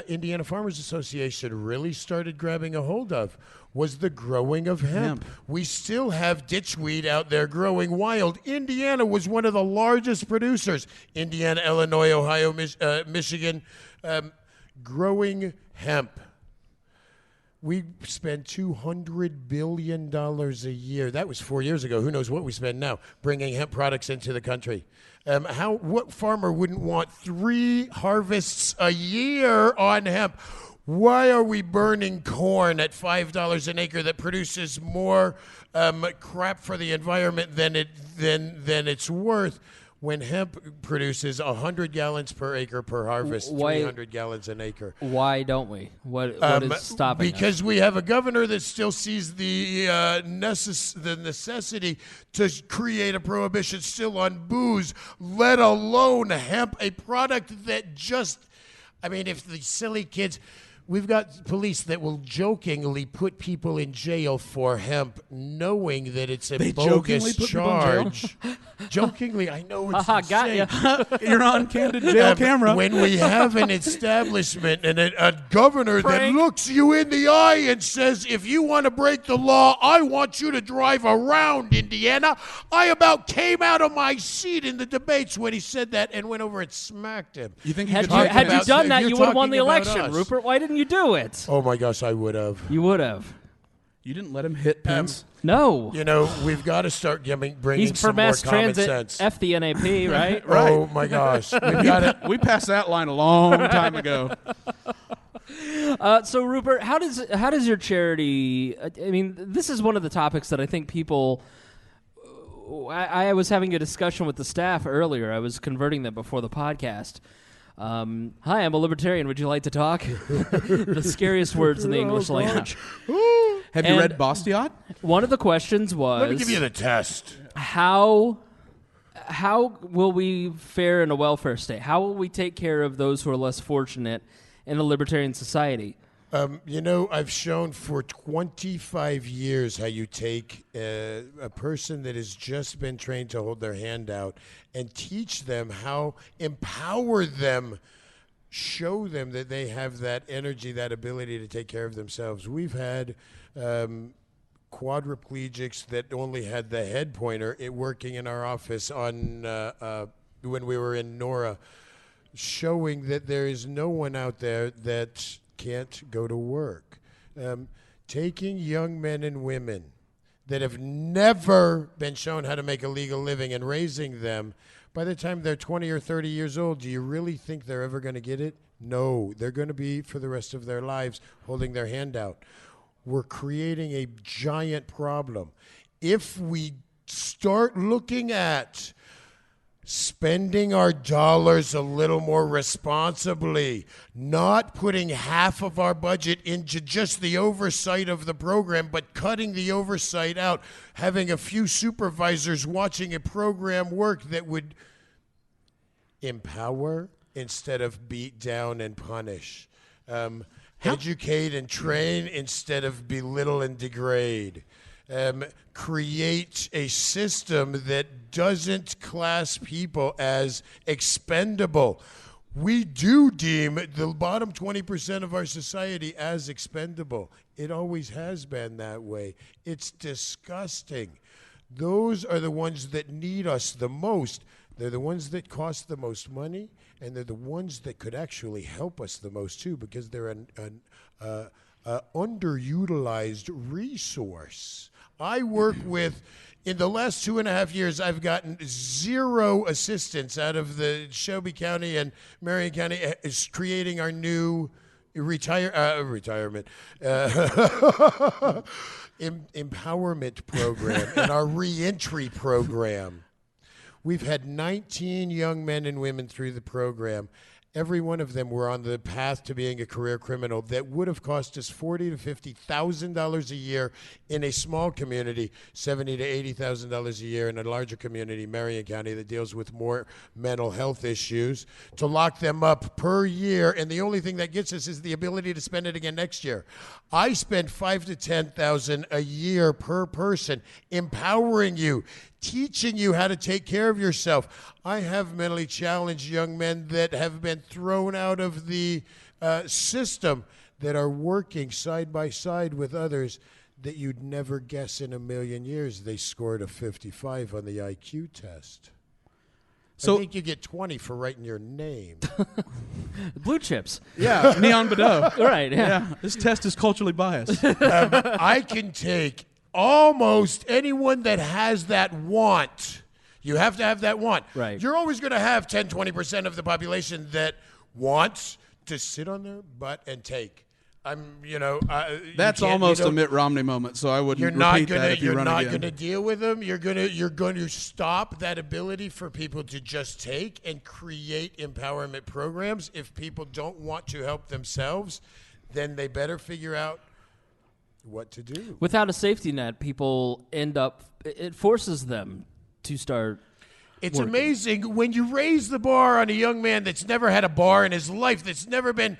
Indiana Farmers Association really started grabbing a hold of was the growing of hemp. We still have ditchweed out there growing wild. Indiana was one of the largest producers. Indiana, Illinois, Ohio, Michigan, growing hemp. We spend $200 billion a year. That was 4 years ago. Who knows what we spend now bringing hemp products into the country? What farmer wouldn't want 3 harvests a year on hemp? Why are we burning corn at $5 an acre that produces more crap for the environment than it's worth? When hemp produces 100 gallons per acre per harvest, 300 gallons an acre. Why don't we? What is stopping us? Because we have a governor that still sees the necessity to create a prohibition still on booze, let alone hemp, a product that just, I mean, if the silly kids... We've got police that will jokingly put people in jail for hemp, knowing that it's a bogus charge. Jokingly, I know it's insane. Got You're on candid jail camera. When we have an establishment and a governor that looks you in the eye and says, if you want to break the law, I want you to drive around Indiana. I about came out of my seat in the debates when he said that and went over and smacked him. You think had you done that, you would have won the election, Rupert. Why didn't you do it? Oh my gosh, I would have. You would have. You didn't let him hit Pence? No. You know, we've got to start bringing He's some for mass more common transit. sense. F the NAP, right? Right. Oh my gosh, we've got it. We passed that line a long time ago. So Rupert, how does your charity? I mean, this is one of the topics that I think people. I was having a discussion with the staff earlier. I was converting them before the podcast. Hi, I'm a libertarian. Would you like to talk? The scariest words in the English language. Have you read Bastiat? One of the questions was, Let me give you the test. How will we fare in a welfare state? How will we take care of those who are less fortunate in a libertarian society? You know, I've shown for 25 years how you take a person that has just been trained to hold their hand out and teach them how, empower them, show them that they have that energy, that ability to take care of themselves. We've had quadriplegics that only had the head pointer working in our office on when we were in Nora, showing that there is no one out there that can't go to work. Taking young men and women that have never been shown how to make a legal living and raising them, by the time they're 20 or 30 years old, do you really think they're ever going to get it? No, they're going to be for the rest of their lives holding their hand out. We're creating a giant problem. If we start looking at spending our dollars a little more responsibly, not putting half of our budget into just the oversight of the program, but cutting the oversight out, having a few supervisors watching a program work that would empower instead of beat down and punish, educate and train instead of belittle and degrade. Create a system that doesn't class people as expendable. We do deem the bottom 20% of our society as expendable. It always has been that way. It's disgusting. Those are the ones that need us the most. They're the ones that cost the most money, and they're the ones that could actually help us the most too, because they're an underutilized resource. I work with, in the last 2.5 years, I've gotten 0 assistance out of the Shelby County and Marion County is creating our new retirement empowerment program and our reentry program. We've had 19 young men and women through the program. Every one of them were on the path to being a career criminal that would have cost us $40,000 to $50,000 a year in a small community, $70,000 to $80,000 a year in a larger community, Marion County, that deals with more mental health issues, to lock them up per year. And the only thing that gets us is the ability to spend it again next year. I spend $5,000 to $10,000 a year per person, empowering you, teaching you how to take care of yourself. I have mentally challenged young men that have been thrown out of the system that are working side by side with others that you'd never guess in a million years they scored a 55 on the IQ test. So I think you get 20 for writing your name. Blue chips. yeah, neon Bordeaux. Right. Yeah. Yeah, this test is culturally biased. I can take almost anyone that has that want. You have to have that want. Right. You're always going to have 10, 20% of the population that wants to sit on their butt and take. That's almost a Mitt Romney moment, so I wouldn't You're not repeat that if you You're run not again. going to deal with them. You're going to stop that ability for people to just take and create empowerment programs. If people don't want to help themselves, then they better figure out what to do. Without a safety net, people end up. It forces them to start. It's working. amazing when you raise the bar on a young man that's never had a bar in his life, that's never been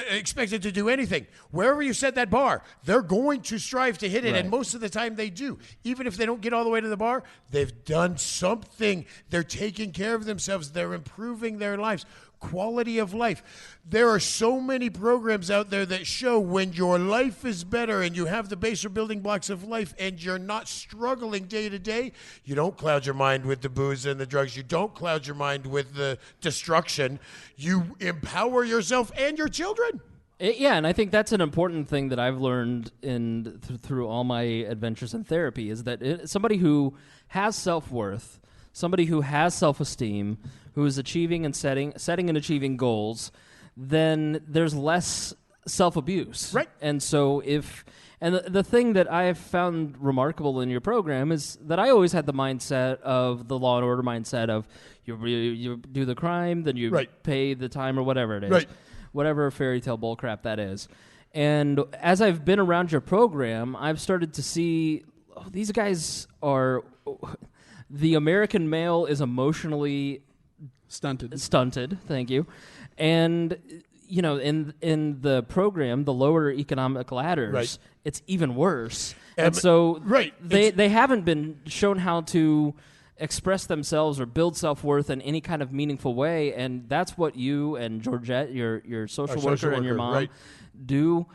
expected to do anything. Wherever you set that bar, they're going to strive to hit it, Right. and most of the time they do. Even if they don't get all the way to the bar, they've done something. They're taking care of themselves. They're improving their lives. Quality of life. There are so many programs out there that show when your life is better and you have the baser building blocks of life and you're not struggling day to day, you don't cloud your mind with the booze and the drugs. You don't cloud your mind with the destruction. You empower yourself and your children. Yeah, and I think that's an important thing that I've learned through all my adventures in therapy is that somebody who has self-worth, somebody who has self-esteem, who is achieving and setting and achieving goals, then there's less self-abuse. Right. And so the thing that I have found remarkable in your program is that I always had the mindset of the Law and Order mindset of you do the crime, then you Right. pay the time or whatever it is. Right. Whatever fairy tale bullcrap that is. And as I've been around your program, I've started to see these guys are... The American male is emotionally stunted, thank you. And, in the program, the lower economic ladders, Right. it's even worse. And so right. they haven't been shown how to express themselves or build self-worth in any kind of meaningful way. And that's what you and Georgette, your social worker, and your mom right. do.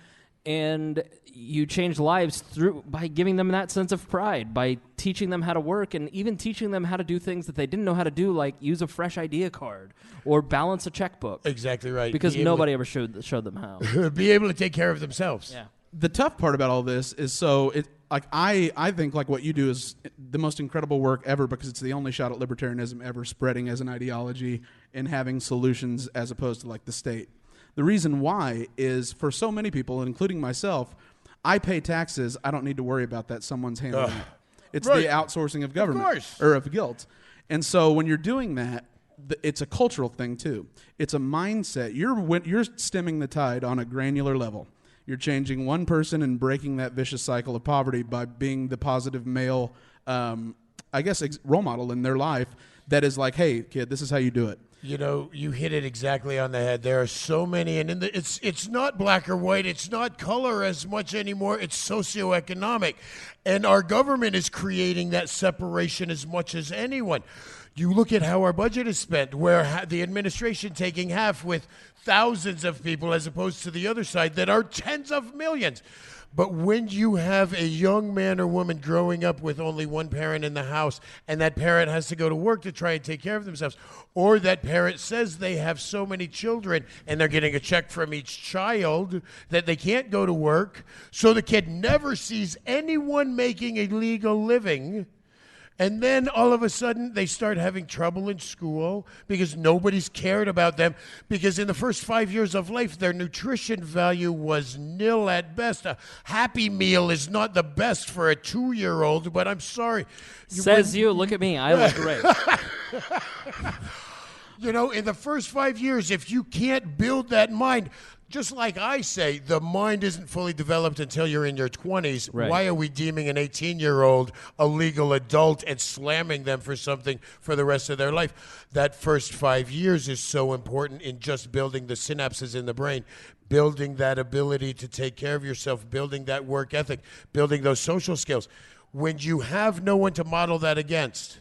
And you change lives by giving them that sense of pride, by teaching them how to work and even teaching them how to do things that they didn't know how to do, like use a fresh idea card or balance a checkbook. Exactly right. Because nobody ever showed them how. Be able to take care of themselves. Yeah. The tough part about all this is I think like what you do is the most incredible work ever because it's the only shot at libertarianism ever spreading as an ideology and having solutions as opposed to like the state. The reason why is for so many people, including myself, I pay taxes. I don't need to worry about that. Someone's handling it. It's right. the outsourcing of government course. or of guilt. And so when you're doing that, it's a cultural thing too. It's a mindset. You're stemming the tide on a granular level. You're changing one person and breaking that vicious cycle of poverty by being the positive male, role model in their life that is like, hey, kid, this is how you do it. You hit it exactly on the head. There are so many, and it's not black or white. It's not color as much anymore. It's socioeconomic, and our government is creating that separation as much as anyone. You look at how our budget is spent, where the administration taking half with thousands of people as opposed to the other side that are tens of millions. But when you have a young man or woman growing up with only one parent in the house and that parent has to go to work to try and take care of themselves, or that parent says they have so many children and they're getting a check from each child that they can't go to work, so the kid never sees anyone making a legal living. And then all of a sudden they start having trouble in school because nobody's cared about them, because in the first 5 years of life their nutrition value was nil at best. A Happy Meal is not the best for a 2-year-old, but I'm sorry. Says you. Look at me. I look great. In the first 5 years, if you can't build that mind, just like I say, the mind isn't fully developed until you're in your 20s. Right. Why are we deeming an 18-year-old a legal adult and slamming them for something for the rest of their life? That first 5 years is so important in just building the synapses in the brain, building that ability to take care of yourself, building that work ethic, building those social skills. When you have no one to model that against,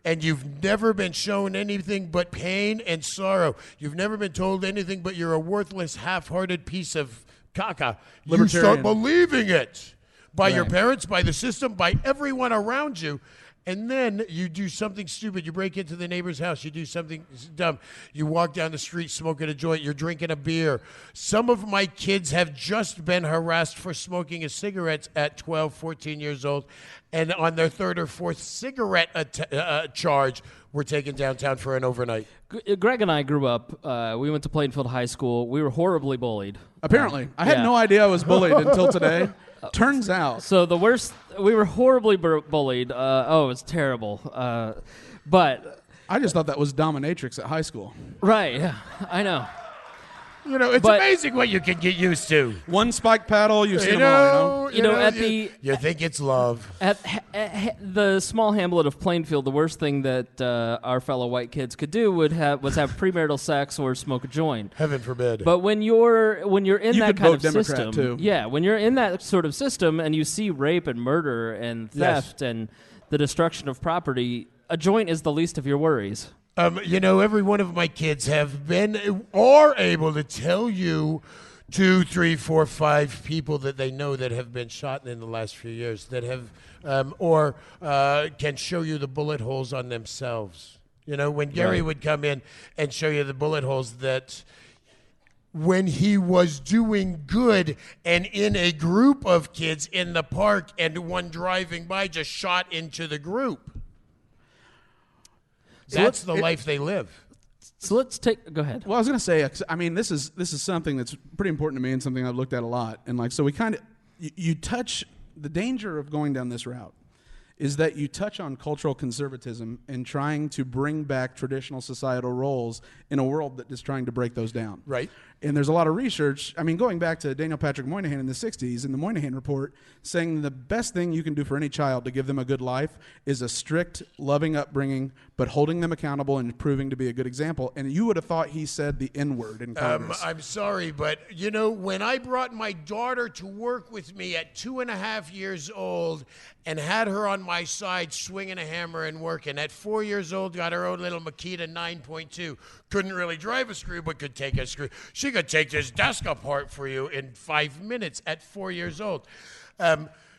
and you've never been shown anything but pain and sorrow, you've never been told anything but you're a worthless, half-hearted piece of caca, you start believing it by your parents, by the system, by everyone around you, And then you do something stupid. You break into the neighbor's house. You do something dumb. You walk down the street smoking a joint. You're drinking a beer. Some of my kids have just been harassed for smoking a cigarette at 12, 14 years old. And on their third or fourth cigarette charge, were taken downtown for an overnight. Greg and I grew up. We went to Plainfield High School. We were horribly bullied. Apparently. I had no idea I was bullied until today. Turns out. So the worst, we were horribly bullied. It was terrible. But I just thought that was dominatrix at high school. Right, yeah, I know. You know, it's amazing what you can get used to. One spike paddle, you see them all, you know, you think it's love. At the small hamlet of Plainfield, the worst thing that our fellow white kids could do was have premarital sex or smoke a joint. Heaven forbid. But when you're in that kind of Democrat system, too. Yeah, when you're in that sort of system and you see rape and murder and theft and the destruction of property, a joint is the least of your worries. You know, every one of my kids have been or able to tell you 2, 3, 4, 5 people that they know that have been shot in the last few years that have or can show you the bullet holes on themselves. You know, when Gary would come in and show you the bullet holes that when he was doing good and in a group of kids in the park and one driving by just shot into the group. That's the life they live. So let's go ahead. Well, I was going to say, I mean, this is something that's pretty important to me and something I've looked at a lot. And like, so we kind of, you touch, the danger of going down this route is that you touch on cultural conservatism and trying to bring back traditional societal roles in a world that is trying to break those down. Right. And there's a lot of research, I mean, going back to Daniel Patrick Moynihan in the 60s, in the Moynihan Report, saying the best thing you can do for any child to give them a good life is a strict, loving upbringing, but holding them accountable and proving to be a good example. And you would have thought he said the N-word in Congress. I'm sorry, but, you know, when I brought my daughter to work with me at 2.5 years old and had her on my side swinging a hammer and working, at 4 years old, got her own little Makita 9.2, couldn't really drive a screw, but could take a screw. She could take this desk apart for you in 5 minutes at 4 years old.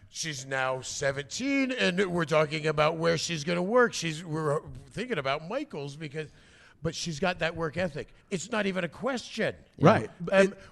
She's now 17, and we're talking about where she's going to work. We're thinking about Michael's but she's got that work ethic. It's not even a question. Right.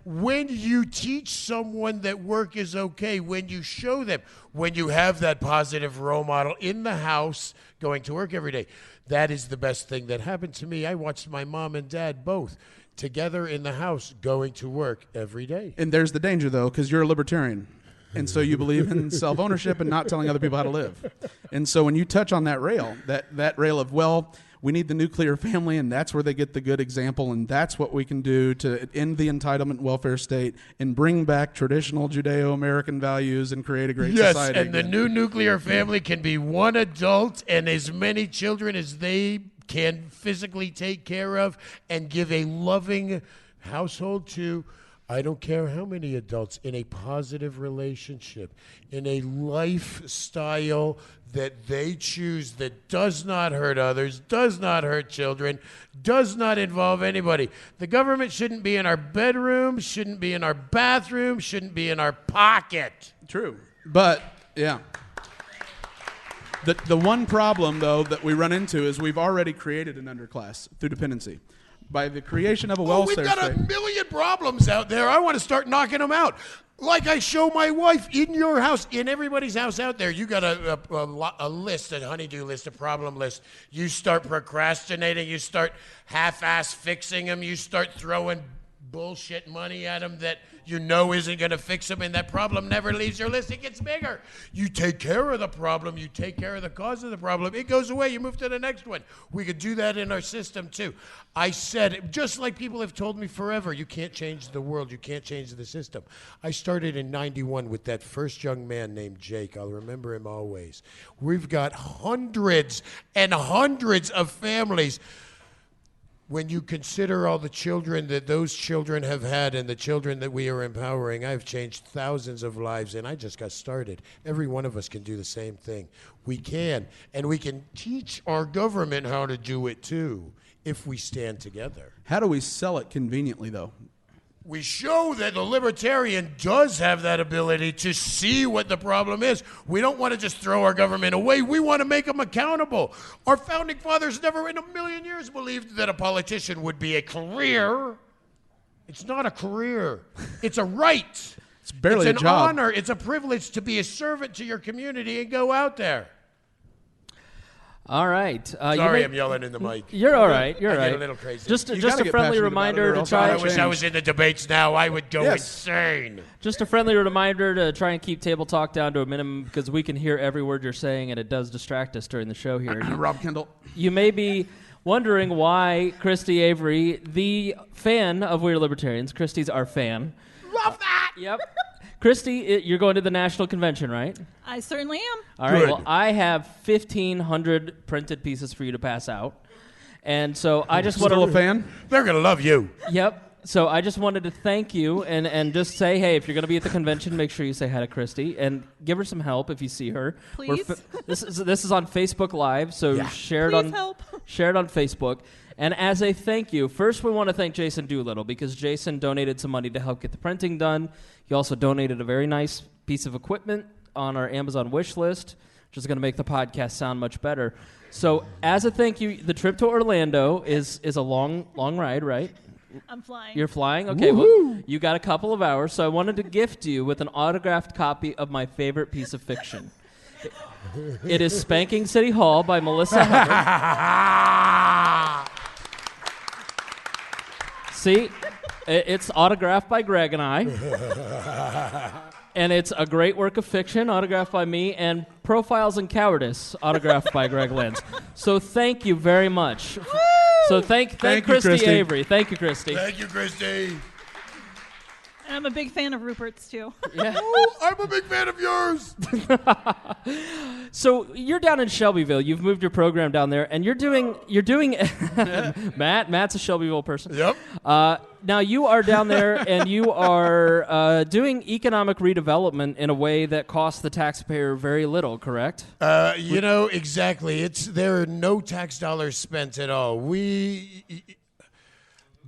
When you teach someone that work is okay, when you show them, when you have that positive role model in the house going to work every day, that is the best thing that happened to me. I watched my mom and dad both together in the house going to work every day. And there's the danger, though, because you're a libertarian. And so you believe in self-ownership and not telling other people how to live. And so when you touch on that rail, that rail of, well, we need the nuclear family, and that's where they get the good example, and that's what we can do to end the entitlement welfare state and bring back traditional Judeo-American values and create a great society. Yes, and the new nuclear family can be one adult and as many children as they can physically take care of and give a loving household to. I don't care how many adults, in a positive relationship, in a lifestyle that they choose that does not hurt others, does not hurt children, does not involve anybody. The government shouldn't be in our bedroom, shouldn't be in our bathroom, shouldn't be in our pocket. True. But, yeah. The one problem, though, that we run into is we've already created an underclass through dependency. By the creation of a welfare state. We've got a million problems out there. I want to start knocking them out. Like I show my wife in your house, in everybody's house out there, you got a list, a honeydew list, a problem list. You start procrastinating. You start half-ass fixing them. You start throwing bullshit money at them that you know isn't going to fix them, and that problem never leaves your list. It gets bigger. You take care of the problem. You take care of the cause of the problem. It goes away. You move to the next one. We could do that in our system, too. I said, just like people have told me forever, you can't change the world. You can't change the system. I started in 91 with that first young man named Jake. I'll remember him always. We've got hundreds and hundreds of families. When you consider all the children that those children have had and the children that we are empowering, I've changed thousands of lives, and I just got started. Every one of us can do the same thing. We can, and we can teach our government how to do it too if we stand together. How do we sell it conveniently, though? We show that the libertarian does have that ability to see what the problem is. We don't want to just throw our government away. We want to make them accountable. Our founding fathers never in a million years believed that a politician would be a career. It's not a career. It's a right. It's barely a job. It's an honor. It's a privilege to be a servant to your community and go out there. All right. Sorry, I'm yelling in the mic. You're all right. You're all right. Get a little crazy. Just a friendly reminder to try. I wish I was in the debates now. I would go insane. Just a friendly reminder to try and keep table talk down to a minimum because we can hear every word you're saying, and it does distract us during the show here. Rob Kendall. You may be wondering why Christy Avery, the fan of We're Libertarians, Christy's our fan. Love that. Yep. Christy, you're going to the National Convention, right? I certainly am. All right. Well, I have 1,500 printed pieces for you to pass out. And so I just want to... Still a fan? They're going to love you. Yep. So I just wanted to thank you and just say, hey, if you're going to be at the convention, make sure you say hi to Christy and give her some help if you see her. Please. This is on Facebook Live, so share it on Facebook. And as a thank you, first we want to thank Jason Doolittle because Jason donated some money to help get the printing done. He also donated a very nice piece of equipment on our Amazon wish list, which is going to make the podcast sound much better. So as a thank you, the trip to Orlando is a long ride, right? I'm flying. You're flying? Okay, well, you got a couple of hours, so I wanted to gift you with an autographed copy of my favorite piece of fiction. It is Spanking City Hall by Melissa Hubbard. See, it's autographed by Greg and I. And it's a great work of fiction, autographed by me, and Profiles in Cowardice, autographed by Greg Lenz. So thank you very much. So thank Christy Avery. Thank you, Christy. Thank you, Christy. And I'm a big fan of Rupert's, too. Yeah. Oh, I'm a big fan of yours. So you're down in Shelbyville. You've moved your program down there, and you're doing Matt's a Shelbyville person. Yep. Now you are down there, and you are doing economic redevelopment in a way that costs the taxpayer very little, correct? Exactly. There are no tax dollars spent at all. Being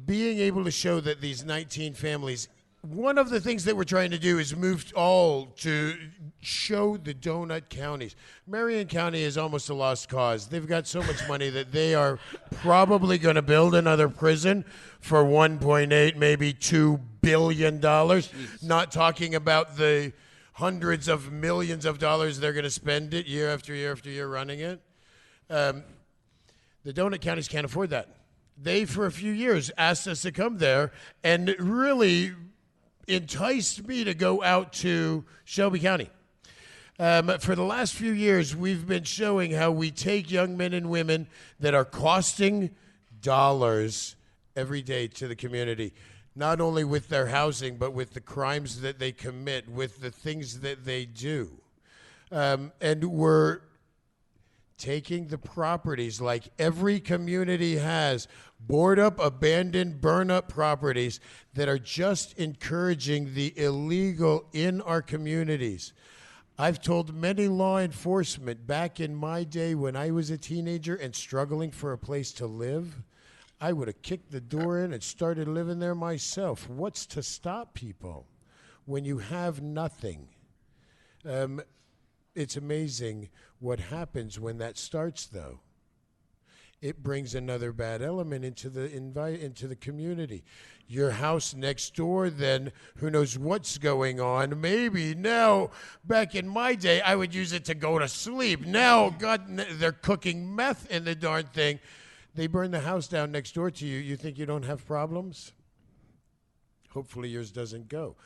able to show that these 19 families, one of the things that we're trying to do is move all to show the donut counties. Marion County is almost a lost cause. They've got so much money that they are probably going to build another prison for $1.8, maybe $2 billion. Jeez. Not talking about the hundreds of millions of dollars they're going to spend it year after year after year running it. The donut counties can't afford that. They, for a few years, asked us to come there and really enticed me to go out to Shelby County. For the last few years, we've been showing how we take young men and women that are costing dollars every day to the community, not only with their housing, but with the crimes that they commit, with the things that they do. And we're taking the properties like every community has, board up, abandoned, burn up properties that are just encouraging the illegal in our communities. I've told many law enforcement back in my day when I was a teenager and struggling for a place to live, I would have kicked the door in and started living there myself. What's to stop people when you have nothing? It's amazing what happens when that starts, though. It brings another bad element into the community. Your house next door, then who knows what's going on? Maybe now, back in my day, I would use it to go to sleep. Now, God, they're cooking meth in the darn thing. They burn the house down next door to you. You think you don't have problems? Hopefully yours doesn't go.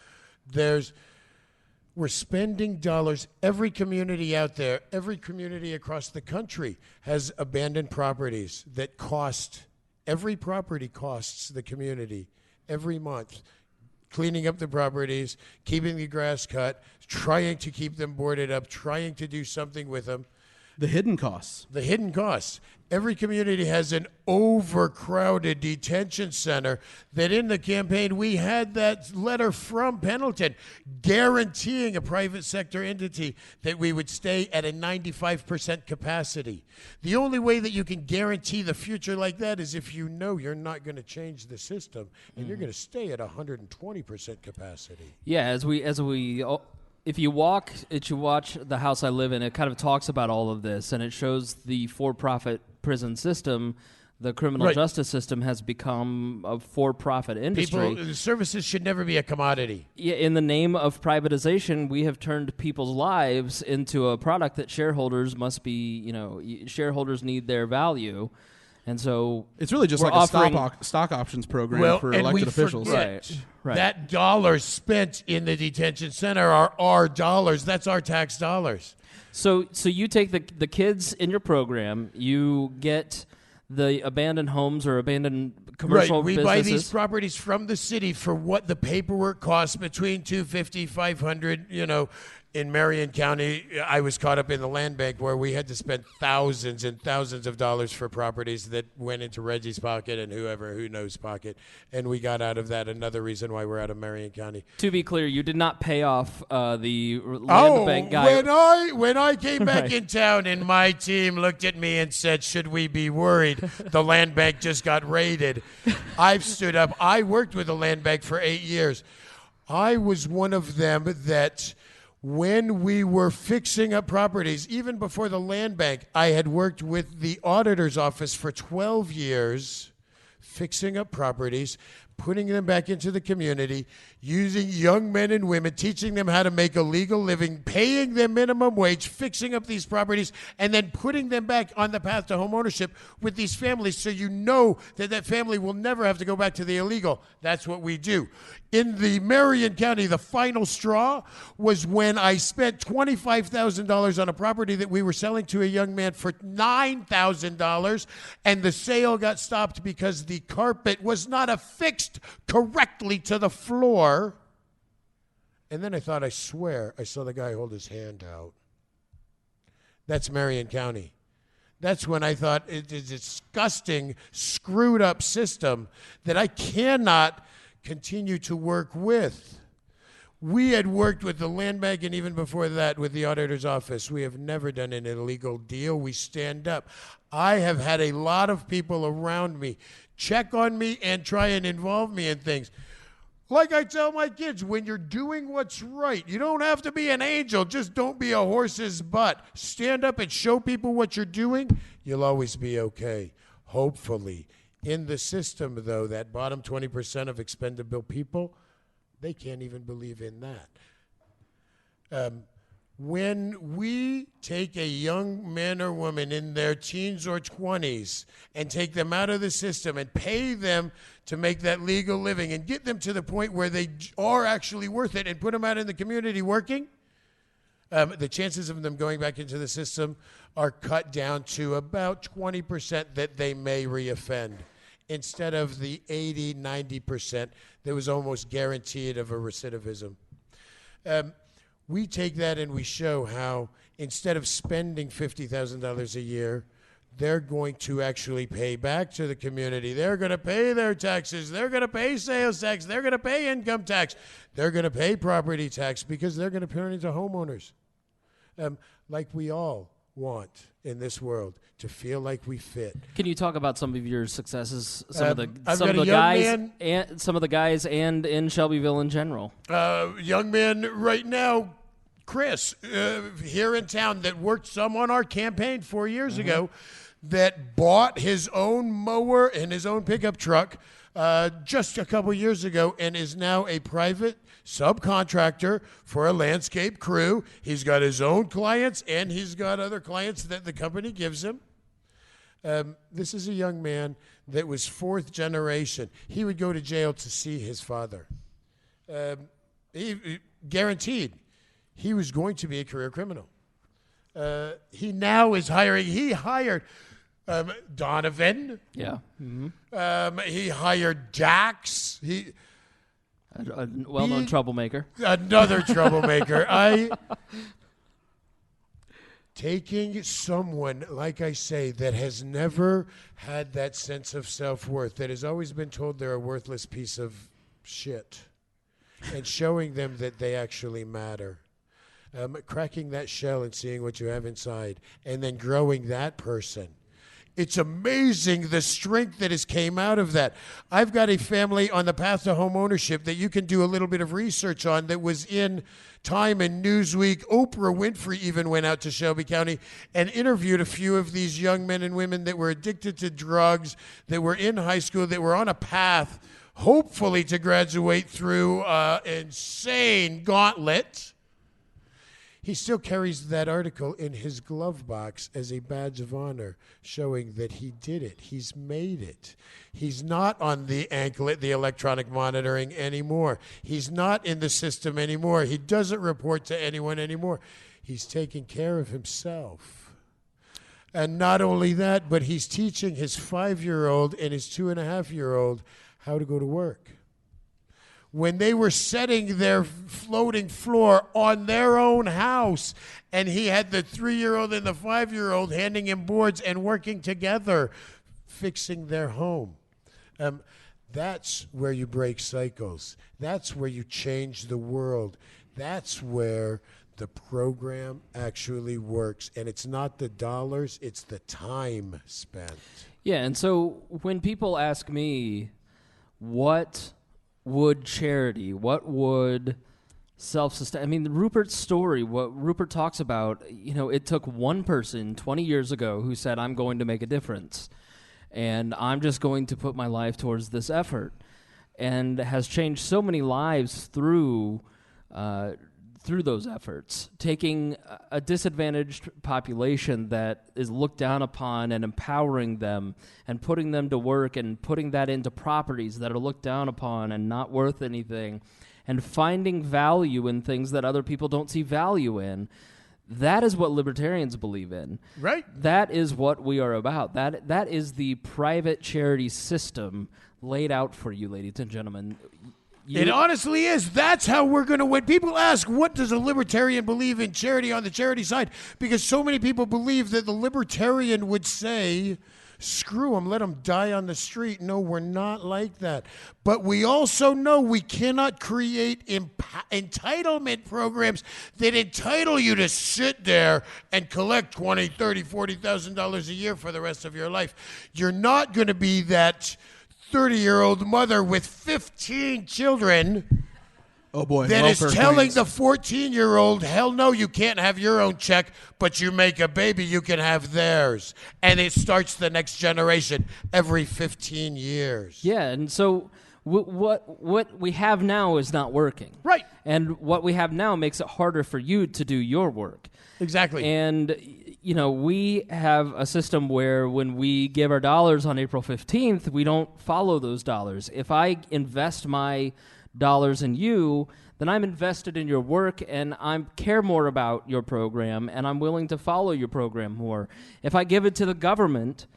We're spending dollars. Every community out there, every community across the country has abandoned properties that cost. Every property costs the community every month. Cleaning up the properties, keeping the grass cut, trying to keep them boarded up, trying to do something with them. The hidden costs. The hidden costs. Every community has an overcrowded detention center that in the campaign we had that letter from Pendleton guaranteeing a private sector entity that we would stay at a 95% capacity. The only way that you can guarantee the future like that is if you know you're not going to change the system and you're going to stay at 120% capacity. Yeah, if you watch The House I Live In, it kind of talks about all of this, and it shows the for-profit prison system. The criminal justice system has become a for-profit industry. Services should never be a commodity. Yeah, in the name of privatization, we have turned people's lives into a product that shareholders must be, shareholders need their value. And so it's really just like a stock options program for elected officials. Right. That dollars spent in the detention center are our dollars. That's our tax dollars. So you take the kids in your program, you get the abandoned homes or abandoned commercial businesses. We buy these properties from the city for what the paperwork costs between $250, $500, in Marion County, I was caught up in the land bank where we had to spend thousands and thousands of dollars for properties that went into Reggie's pocket and who knows pocket. And we got out of that. Another reason why we're out of Marion County. To be clear, you did not pay off the land bank guy. When I came back in town and my team looked at me and said, should we be worried? The land bank just got raided. I've stood up. I worked with the land bank for 8 years. I was one of them that when we were fixing up properties, even before the land bank, I had worked with the auditor's office for 12 years, fixing up properties, putting them back into the community, using young men and women, teaching them how to make a legal living, paying them minimum wage, fixing up these properties, and then putting them back on the path to home ownership with these families so you know that family will never have to go back to the illegal. That's what we do. In the Marion County, the final straw was when I spent $25,000 on a property that we were selling to a young man for $9,000, and the sale got stopped because the carpet was not affixed correctly to the floor. And then I swear, I saw the guy hold his hand out. That's Marion County. That's when I thought it's a disgusting, screwed up system that I cannot continue to work with. We had worked with the land bank, and even before that with the auditor's office. We have never done an illegal deal. We stand up. I have had a lot of people around me check on me and try and involve me in things. Like I tell my kids, when you're doing what's right, you don't have to be an angel. Just don't be a horse's butt. Stand up and show people what you're doing. You'll always be okay, hopefully. In the system, though, that bottom 20% of expendable people, they can't even believe in that. When we take a young man or woman in their teens or 20s and take them out of the system and pay them to make that legal living and get them to the point where they are actually worth it and put them out in the community working, the chances of them going back into the system are cut down to about 20% that they may reoffend, instead of the 80, 90% that was almost guaranteed of a recidivism. We take that and we show how instead of spending $50,000 a year, they're going to actually pay back to the community. They're going to pay their taxes. They're going to pay sales tax. They're going to pay income tax. They're going to pay property tax because they're going to turn into homeowners. Like we all want in this world, to feel like we fit. Can you talk about some of your successes, some of the guys and in Shelbyville in general? Young man right now, Chris, here in town, that worked some on our campaign 4 years ago, that bought his own mower and his own pickup truck just a couple years ago and is now a private subcontractor for a landscape crew. He's got his own clients and he's got other clients that the company gives him. This is a young man that was fourth generation. He would go to jail to see his father. He guaranteed he was going to be a career criminal. He now is hiring. He hired Donovan. Yeah. He hired Dax. A well-known troublemaker. Another troublemaker. taking someone, like I say, that has never had that sense of self-worth, that has always been told they're a worthless piece of shit, and showing them that they actually matter. Cracking that shell and seeing what you have inside, and then growing that person. It's amazing the strength that has came out of that. I've got a family on the path to home ownership that you can do a little bit of research on that was in Time and Newsweek. Oprah Winfrey even went out to Shelby County and interviewed a few of these young men and women that were addicted to drugs, that were in high school, that were on a path, hopefully, to graduate through insane gauntlet. He still carries that article in his glove box as a badge of honor, showing that he did it. He's made it. He's not on the anklet, the electronic monitoring anymore. He's not in the system anymore. He doesn't report to anyone anymore. He's taking care of himself. And not only that, but he's teaching his 5-year-old and his 2.5-year-old how to go to work. When they were setting their floating floor on their own house, and he had the 3-year-old and the 5-year-old handing him boards and working together, fixing their home. That's where you break cycles. That's where you change the world. That's where the program actually works. And it's not the dollars, it's the time spent. Yeah, and so when people ask me, what would charity, what would self-sustain? I mean, Rupert's story, what Rupert talks about, it took one person 20 years ago who said, I'm going to make a difference, and I'm just going to put my life towards this effort, and has changed so many lives through those efforts, taking a disadvantaged population that is looked down upon and empowering them and putting them to work and putting that into properties that are looked down upon and not worth anything, and finding value in things that other people don't see value in. That is what libertarians believe in. Right. That is what we are about. That is the private charity system laid out for you, ladies and gentlemen. It honestly is. That's how we're going to win. People ask, what does a libertarian believe in charity on the charity side? Because so many people believe that the libertarian would say, screw them, let them die on the street. No, we're not like that. But we also know we cannot create entitlement programs that entitle you to sit there and collect $20,000, $30,000, $40,000 a year for the rest of your life. You're not going to be that 30-year-old mother with 15 children that is telling the 14-year-old, hell no, you can't have your own check, but you make a baby, you can have theirs. And it starts the next generation every 15 years. Yeah, and so what we have now is not working. Right. And what we have now makes it harder for you to do your work. Exactly. And we have a system where when we give our dollars on April 15th, we don't follow those dollars. If I invest my dollars in you, then I'm invested in your work and I care more about your program and I'm willing to follow your program more. If I give it to the government,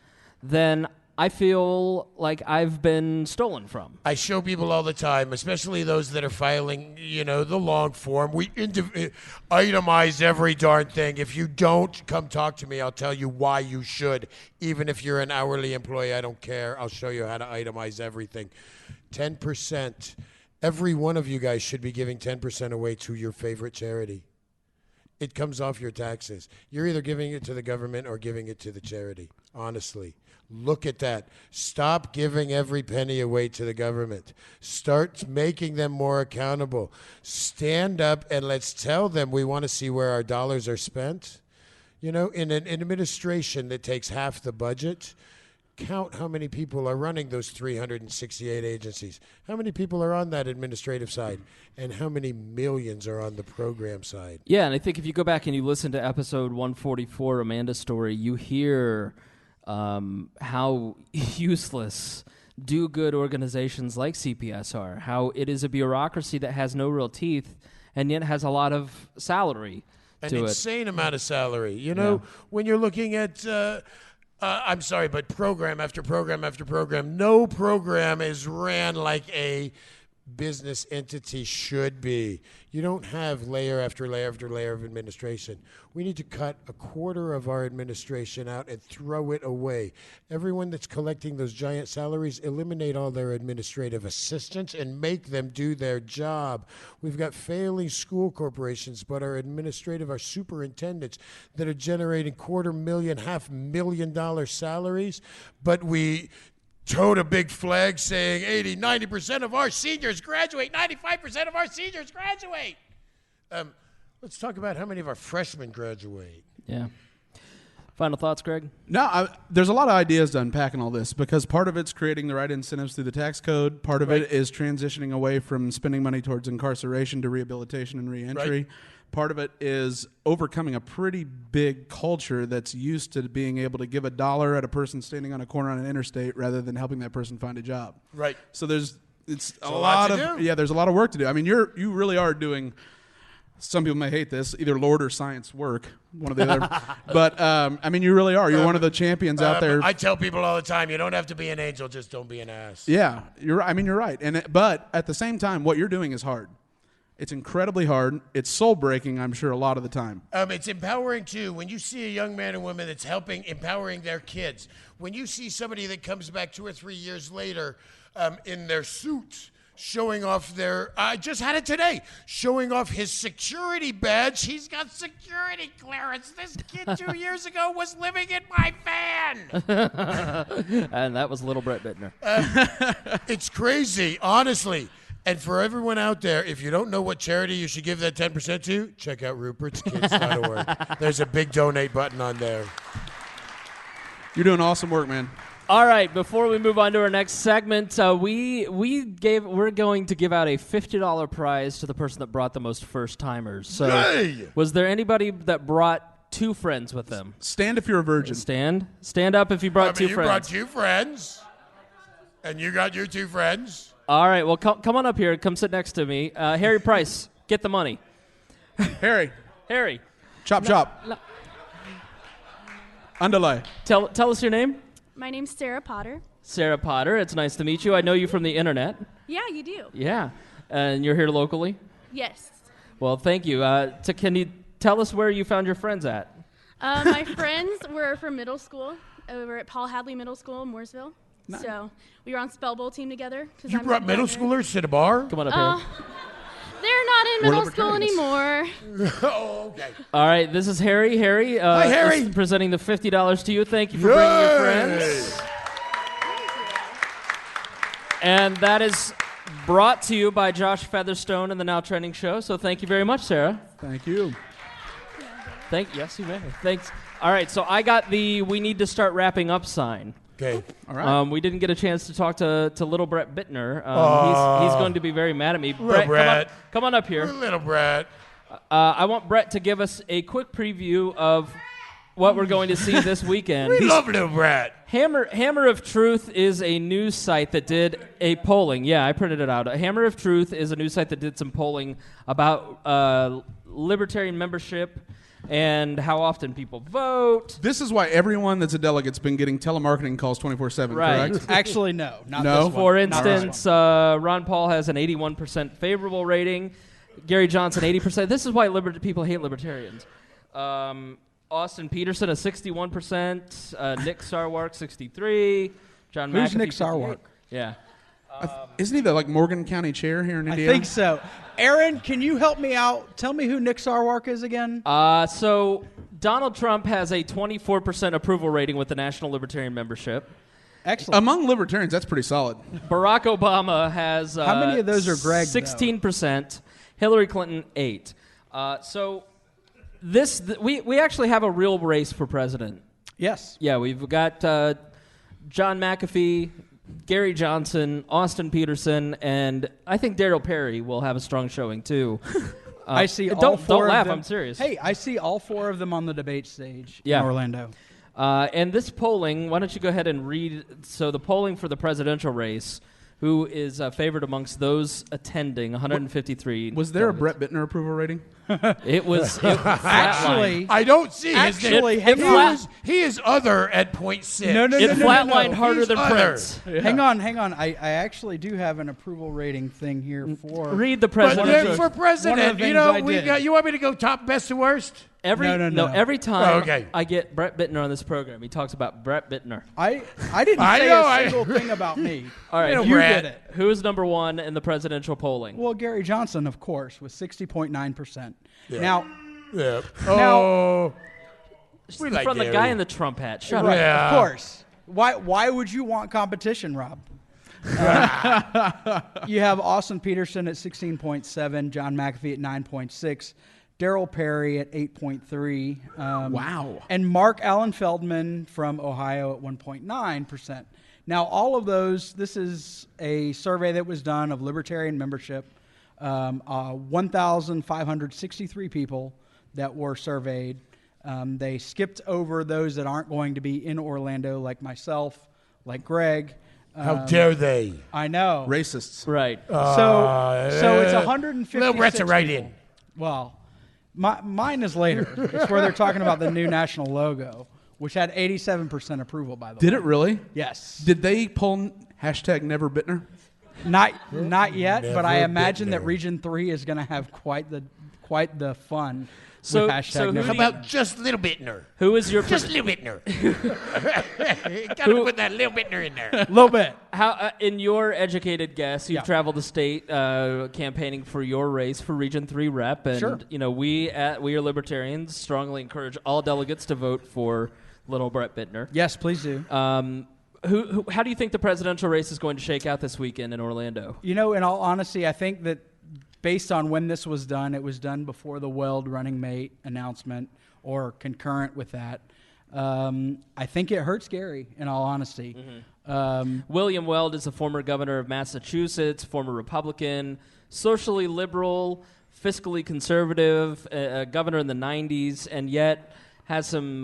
then I feel like I've been stolen from. I show people all the time, especially those that are filing, the long form. We itemize every darn thing. If you don't come talk to me, I'll tell you why you should. Even if you're an hourly employee, I don't care. I'll show you how to itemize everything. 10%. Every one of you guys should be giving 10% away to your favorite charity. It comes off your taxes. You're either giving it to the government or giving it to the charity, honestly. Look at that. Stop giving every penny away to the government. Start making them more accountable. Stand up and let's tell them we want to see where our dollars are spent. In an administration that takes half the budget, count how many people are running those 368 agencies. How many people are on that administrative side? And how many millions are on the program side? Yeah, and I think if you go back and you listen to episode 144, Amanda's story, you hear how useless do-good organizations like CPS are, how it is a bureaucracy that has no real teeth and yet has a lot of salary to it. An insane amount of salary. When you're looking at, I'm sorry, but program after program after program, no program is ran like a business entity should be. You don't have layer after layer after layer of administration. We need to cut a quarter of our administration out and throw it away. Everyone that's collecting those giant salaries, eliminate all their administrative assistants and make them do their job. We've got failing school corporations, but our superintendents that are generating $250,000, $500,000 salaries, but we tote a big flag saying 80, 90% of our seniors graduate, 95% of our seniors graduate. Let's talk about how many of our freshmen graduate. Yeah. Final thoughts, Greg? No, there's a lot of ideas to unpack in all this because part of it's creating the right incentives through the tax code. Part of it is transitioning away from spending money towards incarceration to rehabilitation and reentry. Right. Part of it is overcoming a pretty big culture that's used to being able to give $1 at a person standing on a corner on an interstate rather than helping that person find a job. Right. So there's a lot lot to of do. yeah, there's a lot of work to do. I mean, you really are doing. Some people may hate this, either Lord or science work, one or the other. But, I mean, you really are. You're one of the champions out there. I tell people all the time, you don't have to be an angel, just don't be an ass. Yeah, you're right. But at the same time, what you're doing is hard. It's incredibly hard. It's soul-breaking, I'm sure, a lot of the time. It's empowering, too. When you see a young man and woman that's empowering their kids, when you see somebody that comes back 2 or 3 years later in their suits, showing off I just had it today, showing off his security badge. He's got security clearance. This kid 2 years ago was living in my van. And that was little Brett Bittner. It's crazy, honestly. And for everyone out there, if you don't know what charity you should give that 10% to, check out rupertskids.org. There's a big donate button on there. You're doing awesome work, man. All right, before we move on to our next segment, we're going to give out a $50 prize to the person that brought the most first-timers. So, Yay! Was there anybody that brought 2 friends with them? Stand if you're a virgin. Stand up if you brought 2 friends. You brought 2 friends, and you got your 2 friends. All right, well, come on up here. Come sit next to me. Harry Price, get the money. Harry. Chop. No. Underlay. Tell us your name. My name's Sarah Potter. Sarah Potter, it's nice to meet you. I know you from the internet. Yeah, you do. Yeah, and you're here locally? Yes. Well, thank you. Can you tell us where you found your friends at? My friends were from middle school over at Paul Hadley Middle School in Mooresville. Nice. So we were on spell bowl team together. You brought middle schoolers to the bar? Come on up here. They're not in We're middle school Libertarians. anymore. Oh, okay. All right, this is Harry. Hi, Harry. Is presenting the $50 to you. Thank you for bringing your friends. And that is brought to you by Josh Featherstone and the Now Trending Show. So thank you very much, Sarah. Thank you. Yes, you may. Thanks. All right, so I got the "we need to start wrapping up" sign. Okay. All right. We didn't get a chance to talk to little Brett Bittner. He's going to be very mad at me. Brett. Come on up here. Little Brett. I want Brett to give us a quick preview of what we're going to see this weekend. We love Little Brett. Hammer of Truth is a news site that did a polling. Yeah, I printed it out. Hammer of Truth is a news site that did some polling about libertarian membership and how often people vote. This is why everyone that's a delegate's been getting telemarketing calls 24/7, Right. correct? Actually, no. Not No? this one. For Not this instance, one. Ron Paul has an 81% favorable rating. Gary Johnson, 80%. This is why people hate libertarians. Austin Peterson, a 61%. Nick Sarwark, 63. John Who's McAfee, Nick 58. Sarwark? Yeah. Isn't he the Morgan County chair here in I Indiana? think so. Aaron, can you help me out? Tell me who Nick Sarwark is again. So Donald Trump has a 24% approval rating with the National Libertarian membership. Excellent. Among libertarians, that's pretty solid. Barack Obama has How many of those are Greg, though? 16%. Hillary Clinton, 8. We actually have a real race for president. Yes. Yeah, we've got John McAfee, Gary Johnson, Austin Peterson, and I think Daryl Perry will have a strong showing too. I see all don't four laugh, of them. I'm serious. Hey, I see all 4 of them on the debate stage Yeah. in Orlando. And this polling, why don't you go ahead and read? So the polling for the presidential race who is favored amongst those attending, 153. Was there a delegates. Brett Bittner approval rating? It was Actually, I don't see Actually, his hang on. he is other at 0.6. No, no, It no, no, flatlined no. harder He's than other. Prince. Hang on. I actually do have an approval rating thing here for. Read the But presidential. then for One of president, the you things know, I we did. got. You want me to go top, best, to worst? No. Every time Oh, okay. I get Brett Bittner on this program, he talks about Brett Bittner. I didn't I say know, a single thing about me. All right, You know, You Brett. did it. who is number one in the presidential polling? Well, Gary Johnson, of course, with 60.9%. Now, Yeah. Now- Oh, we like From the Gary. guy in the Trump hat. Shut right, up. Yeah. of course. Why would you want competition, Rob? You have Austin Peterson at 16.7, John McAfee at 9.6, Darryl Perry at 8.3. Wow. And Mark Allen Feldman from Ohio at 1.9%. Now, all of those, this is a survey that was done of Libertarian membership. 1,563 people that were surveyed. They skipped over those that aren't going to be in Orlando, like myself, like Greg. How dare they? I know. Racists. Right. So it's 150. Little Brett's a write-in. Well, mine is later. It's where they're talking about the new national logo, which had 87% approval, by the way. Did it really? Yes. Did they pull hashtag Never Bittner? Not yet, but I Never imagine been that there. Region 3 is going to have quite the fun So- with hashtag so who Never How do you- about just little Bittner? Who is your Just little Bittner. Gotta put that little Bittner in there. A little bit. how in your educated guess? You've Yeah. traveled the state campaigning for your race for Region 3 rep, and Sure. you know we are Libertarians strongly encourage all delegates to vote for little Brett Bittner. Yes, please do. How do you think the presidential race is going to shake out this weekend in Orlando? You know, in all honesty, I think that based on when this was done, it was done before the Weld running mate announcement or concurrent with that. I think it hurts Gary, in all honesty. William Weld is a former governor of Massachusetts, former Republican, socially liberal, fiscally conservative, a governor in the 90s, and yet has some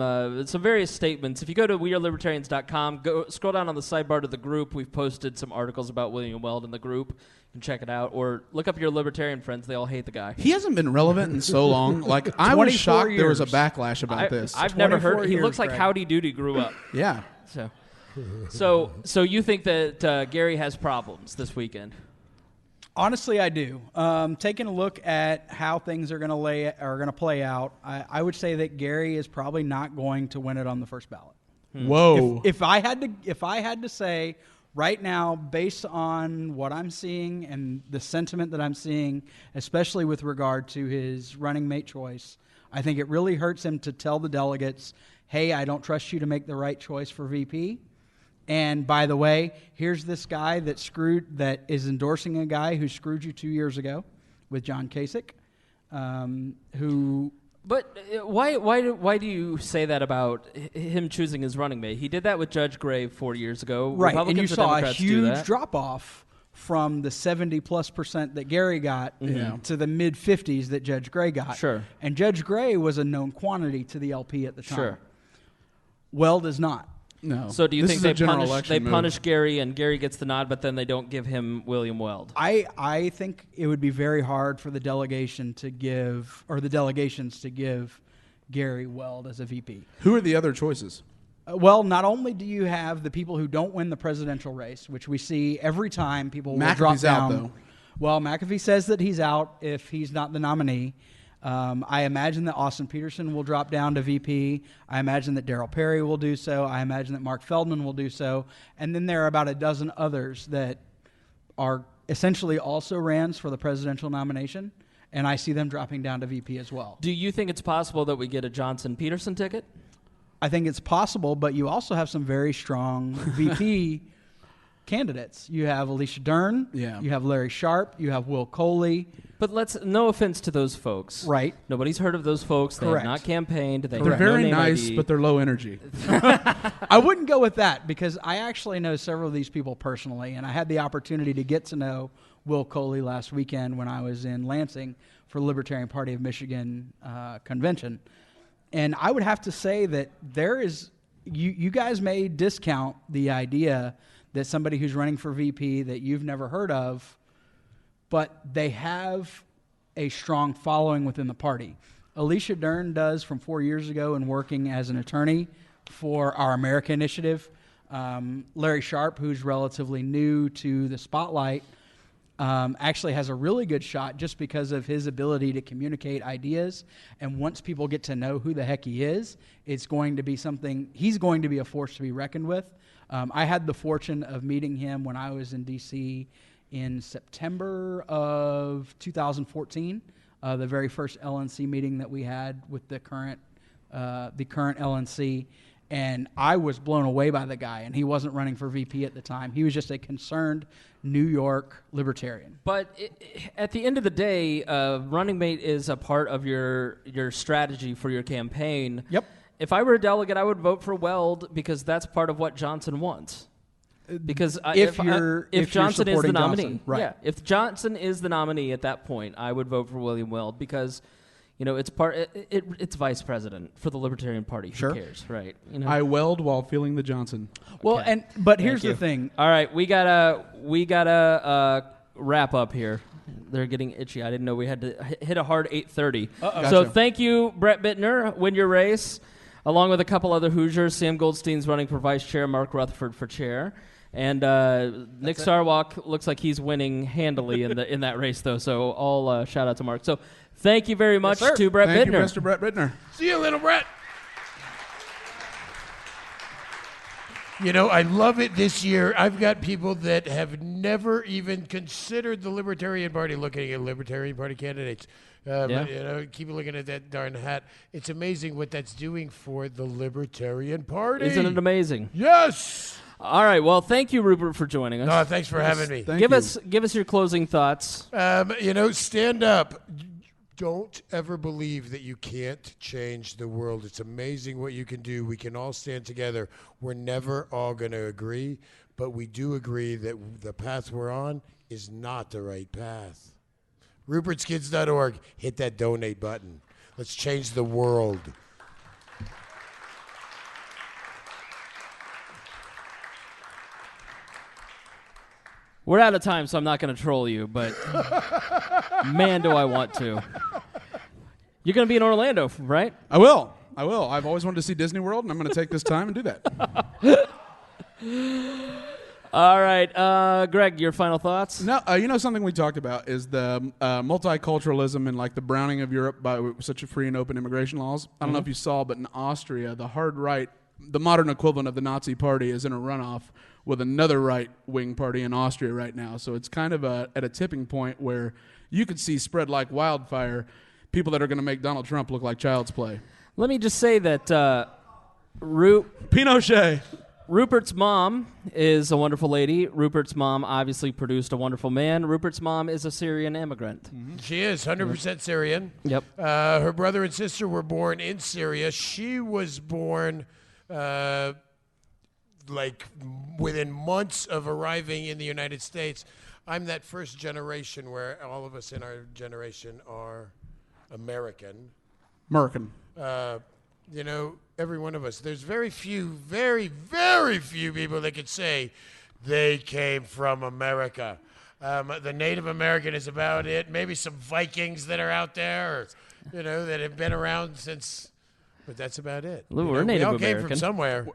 various statements. If you go to wearelibertarians.com, scroll down on the sidebar to the group. We've posted some articles about William Weld in the group. You can check it out. Or look up your libertarian friends. They all hate the guy. He hasn't been relevant in so long. Like, I was 24 shocked there was a years. backlash about this. I've never 24 heard. He years, looks like Greg. Howdy Doody grew up. Yeah. So you think that Gary has problems this weekend? Honestly, I do. Taking a look at how things are going to play out, I would say that Gary is probably not going to win it on the first ballot. Whoa. If I had to say right now, based on what I'm seeing and the sentiment that I'm seeing, especially with regard to his running mate choice, I think it really hurts him to tell the delegates, "Hey, I don't trust you to make the right choice for VP." And by the way, here's this guy that is endorsing a guy who screwed you 2 years ago with John Kasich, who. But why do you say that about him choosing his running mate? He did that with Judge Gray 4 years ago. Right, Republicans and you and saw Democrats a do huge that. drop off from the 70+% that Gary got to the mid 50s that Judge Gray got. Sure. And Judge Gray was a known quantity to the LP at the time. Sure. Weld is not. No. So do you This think is a they general punish election move. punish Gary and Gary gets the nod, but then they don't give him William Weld? I think it would be very hard for the delegations to give Gary Weld as a VP. Who are the other choices? Well, not only do you have the people who don't win the presidential race, which we see every time people will drop McAfee's out, down. though. Well, McAfee says that he's out if he's not the nominee. I imagine that Austin Peterson will drop down to VP. I imagine that Darryl Perry will do so. I imagine that Mark Feldman will do so. And then there are about a dozen others that are essentially also rans for the presidential nomination. And I see them dropping down to VP as well. Do you think it's possible that we get a Johnson-Peterson ticket? I think it's possible, but you also have some very strong VP candidates. You have Alicia Dern. Yeah. You have Larry Sharp. You have Will Coley. But no offense to those folks. Right. Nobody's heard of those folks. They Correct. have not campaigned. They They're have no very name nice, ID. but they're low energy. I wouldn't go with that because I actually know several of these people personally, and I had the opportunity to get to know Will Coley last weekend when I was in Lansing for Libertarian Party of Michigan convention. And I would have to say that there is, you guys may discount the idea that somebody who's running for VP that you've never heard of, but they have a strong following within the party. Alicia Dern does from 4 years ago and working as an attorney for our America Initiative. Larry Sharp, who's relatively new to the spotlight, actually has a really good shot just because of his ability to communicate ideas. And once people get to know who the heck he is, it's going to be something, he's going to be a force to be reckoned with. I had the fortune of meeting him when I was in D.C. in September of 2014, the very first LNC meeting that we had with the current LNC. And I was blown away by the guy, and he wasn't running for VP at the time. He was just a concerned New York libertarian. But at the end of the day, running mate is a part of your strategy for your campaign. Yep. If I were a delegate, I would vote for Weld because that's part of what Johnson wants. Because if Johnson is the nominee, Johnson, right. Yeah, if Johnson is the nominee at that point, I would vote for William Weld because, it's vice president for the Libertarian Party. Sure. Who cares, right? I weld while feeling the Johnson. Well, Okay. but here's the thing. All right, we gotta wrap up here. They're getting itchy. I didn't know we had to hit a hard 8:30. Gotcha. So thank you, Brett Bittner. Win your race, along with a couple other Hoosiers. Sam Goldstein's running for vice chair. Mark Rutherford for chair. And Nick Sarwalk looks like he's winning handily in that race, though. So all shout out to Mark. So thank you very much to Brett Thank Bittner. you, Mr. Brett Bittner. See you, little Brett. I love it this year. I've got people that have never even considered the Libertarian Party looking at Libertarian Party candidates. Keep looking at that darn hat. It's amazing what that's doing for the Libertarian Party. Isn't it amazing? Yes. All right. Well, thank you, Rupert, for joining us. No, thanks for having me. Thank Give you. us your closing thoughts. Stand up. Don't ever believe that you can't change the world. It's amazing what you can do. We can all stand together. We're never all going to agree, but we do agree that the path we're on is not the right path. Rupert'sKids.org. Hit that donate button. Let's change the world. We're out of time, so I'm not going to troll you, but man, do I want to. You're going to be in Orlando, right? I will. I've always wanted to see Disney World, and I'm going to take this time and do that. All right. Greg, your final thoughts? No, something we talked about is the multiculturalism and like the browning of Europe by such a free and open immigration laws. I don't know if you saw, but in Austria, the hard right, the modern equivalent of the Nazi Party, is in a runoff with another right-wing party in Austria right now. So it's kind of at a tipping point where you could see spread like wildfire people that are going to make Donald Trump look like child's play. Let me just say that Pinochet. Rupert's mom is a wonderful lady. Rupert's mom obviously produced a wonderful man. Rupert's mom is a Syrian immigrant. Mm-hmm. She is 100% Syrian. Yep. Her brother and sister were born in Syria. She was born within months of arriving in the United States. I'm that first generation where all of us in our generation are American. Every one of us. There's very, very few people that could say they came from America. The Native American is about it. Maybe some Vikings that are out there, or, that have been around since. But that's about it. We're Native we all American. came from somewhere.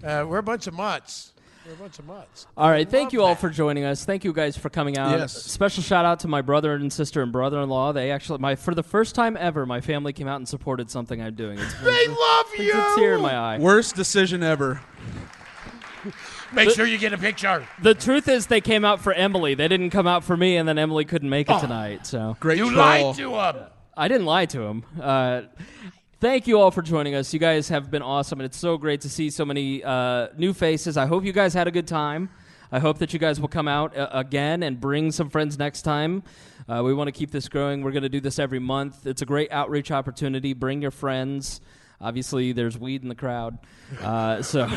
We're a bunch of mutts. All right, thank you all for joining us. Thank you guys for coming out. Yes. Special shout out to my brother and sister and brother-in-law. They actually, for the first time ever, my family came out and supported something I'm doing. They love you. It's a tear in my eye. Worst decision ever. Make sure you get a picture. The truth is, they came out for Emily. They didn't come out for me, and then Emily couldn't make it tonight. So Great You troll. lied to him. I didn't lie to him. Thank you all for joining us. You guys have been awesome, and it's so great to see so many new faces. I hope you guys had a good time. I hope that you guys will come out again and bring some friends next time. We want to keep this growing. We're going to do this every month. It's a great outreach opportunity. Bring your friends. Obviously, there's weed in the crowd. So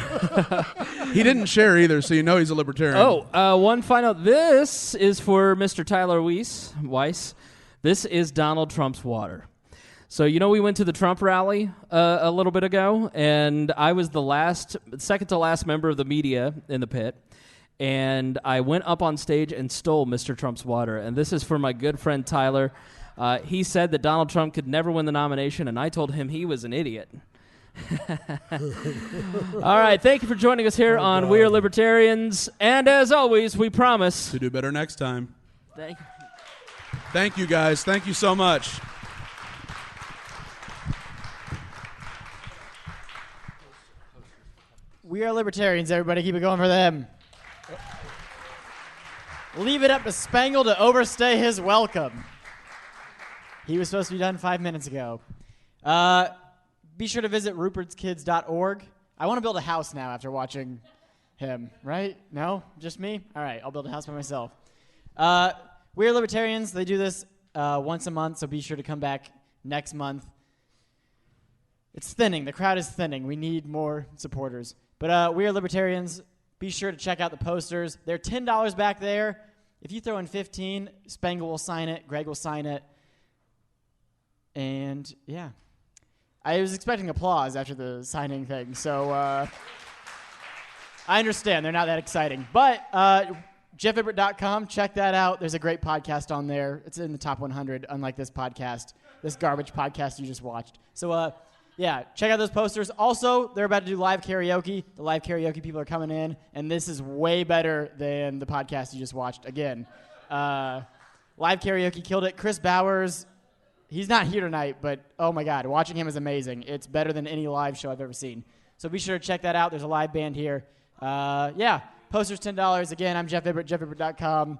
He didn't share either, so you know he's a libertarian. One final. This is for Mr. Tyler Weiss. This is Donald Trump's water. So, we went to the Trump rally a little bit ago, and I was the second to last member of the media in the pit. and I went up on stage and stole Mr. Trump's water. And this is for my good friend Tyler. He said that Donald Trump could never win the nomination, and I told him he was an idiot. All right, thank you for joining us here on We Are Libertarians. And as always, we promise to do better next time. Thank you. Thank you, guys. Thank you so much. We are Libertarians, everybody. Keep it going for them. Leave it up to Spangle to overstay his welcome. He was supposed to be done 5 minutes ago. Be sure to visit rupertskids.org. I want to build a house now after watching him, right? No? Just me? All right, I'll build a house by myself. We are Libertarians. They do this once a month, so be sure to come back next month. It's thinning. The crowd is thinning. We need more supporters. But We Are Libertarians. Be sure to check out the posters. They're $10 back there. If you throw in $15, Spangle will sign it. Greg will sign it. And, yeah. I was expecting applause after the signing thing, so I understand. They're not that exciting. But jeffvibbert.com, check that out. There's a great podcast on there. It's in the top 100, unlike this podcast, this garbage podcast you just watched. So, yeah, check out those posters. Also, they're about to do live karaoke. The live karaoke people are coming in, and this is way better than the podcast you just watched. Again, live karaoke killed it. Chris Bowers, he's not here tonight, but oh my God, watching him is amazing. It's better than any live show I've ever seen. So be sure to check that out. There's a live band here. Yeah, posters $10. Again, I'm Jeff Vibbert, jeffvibbert.com.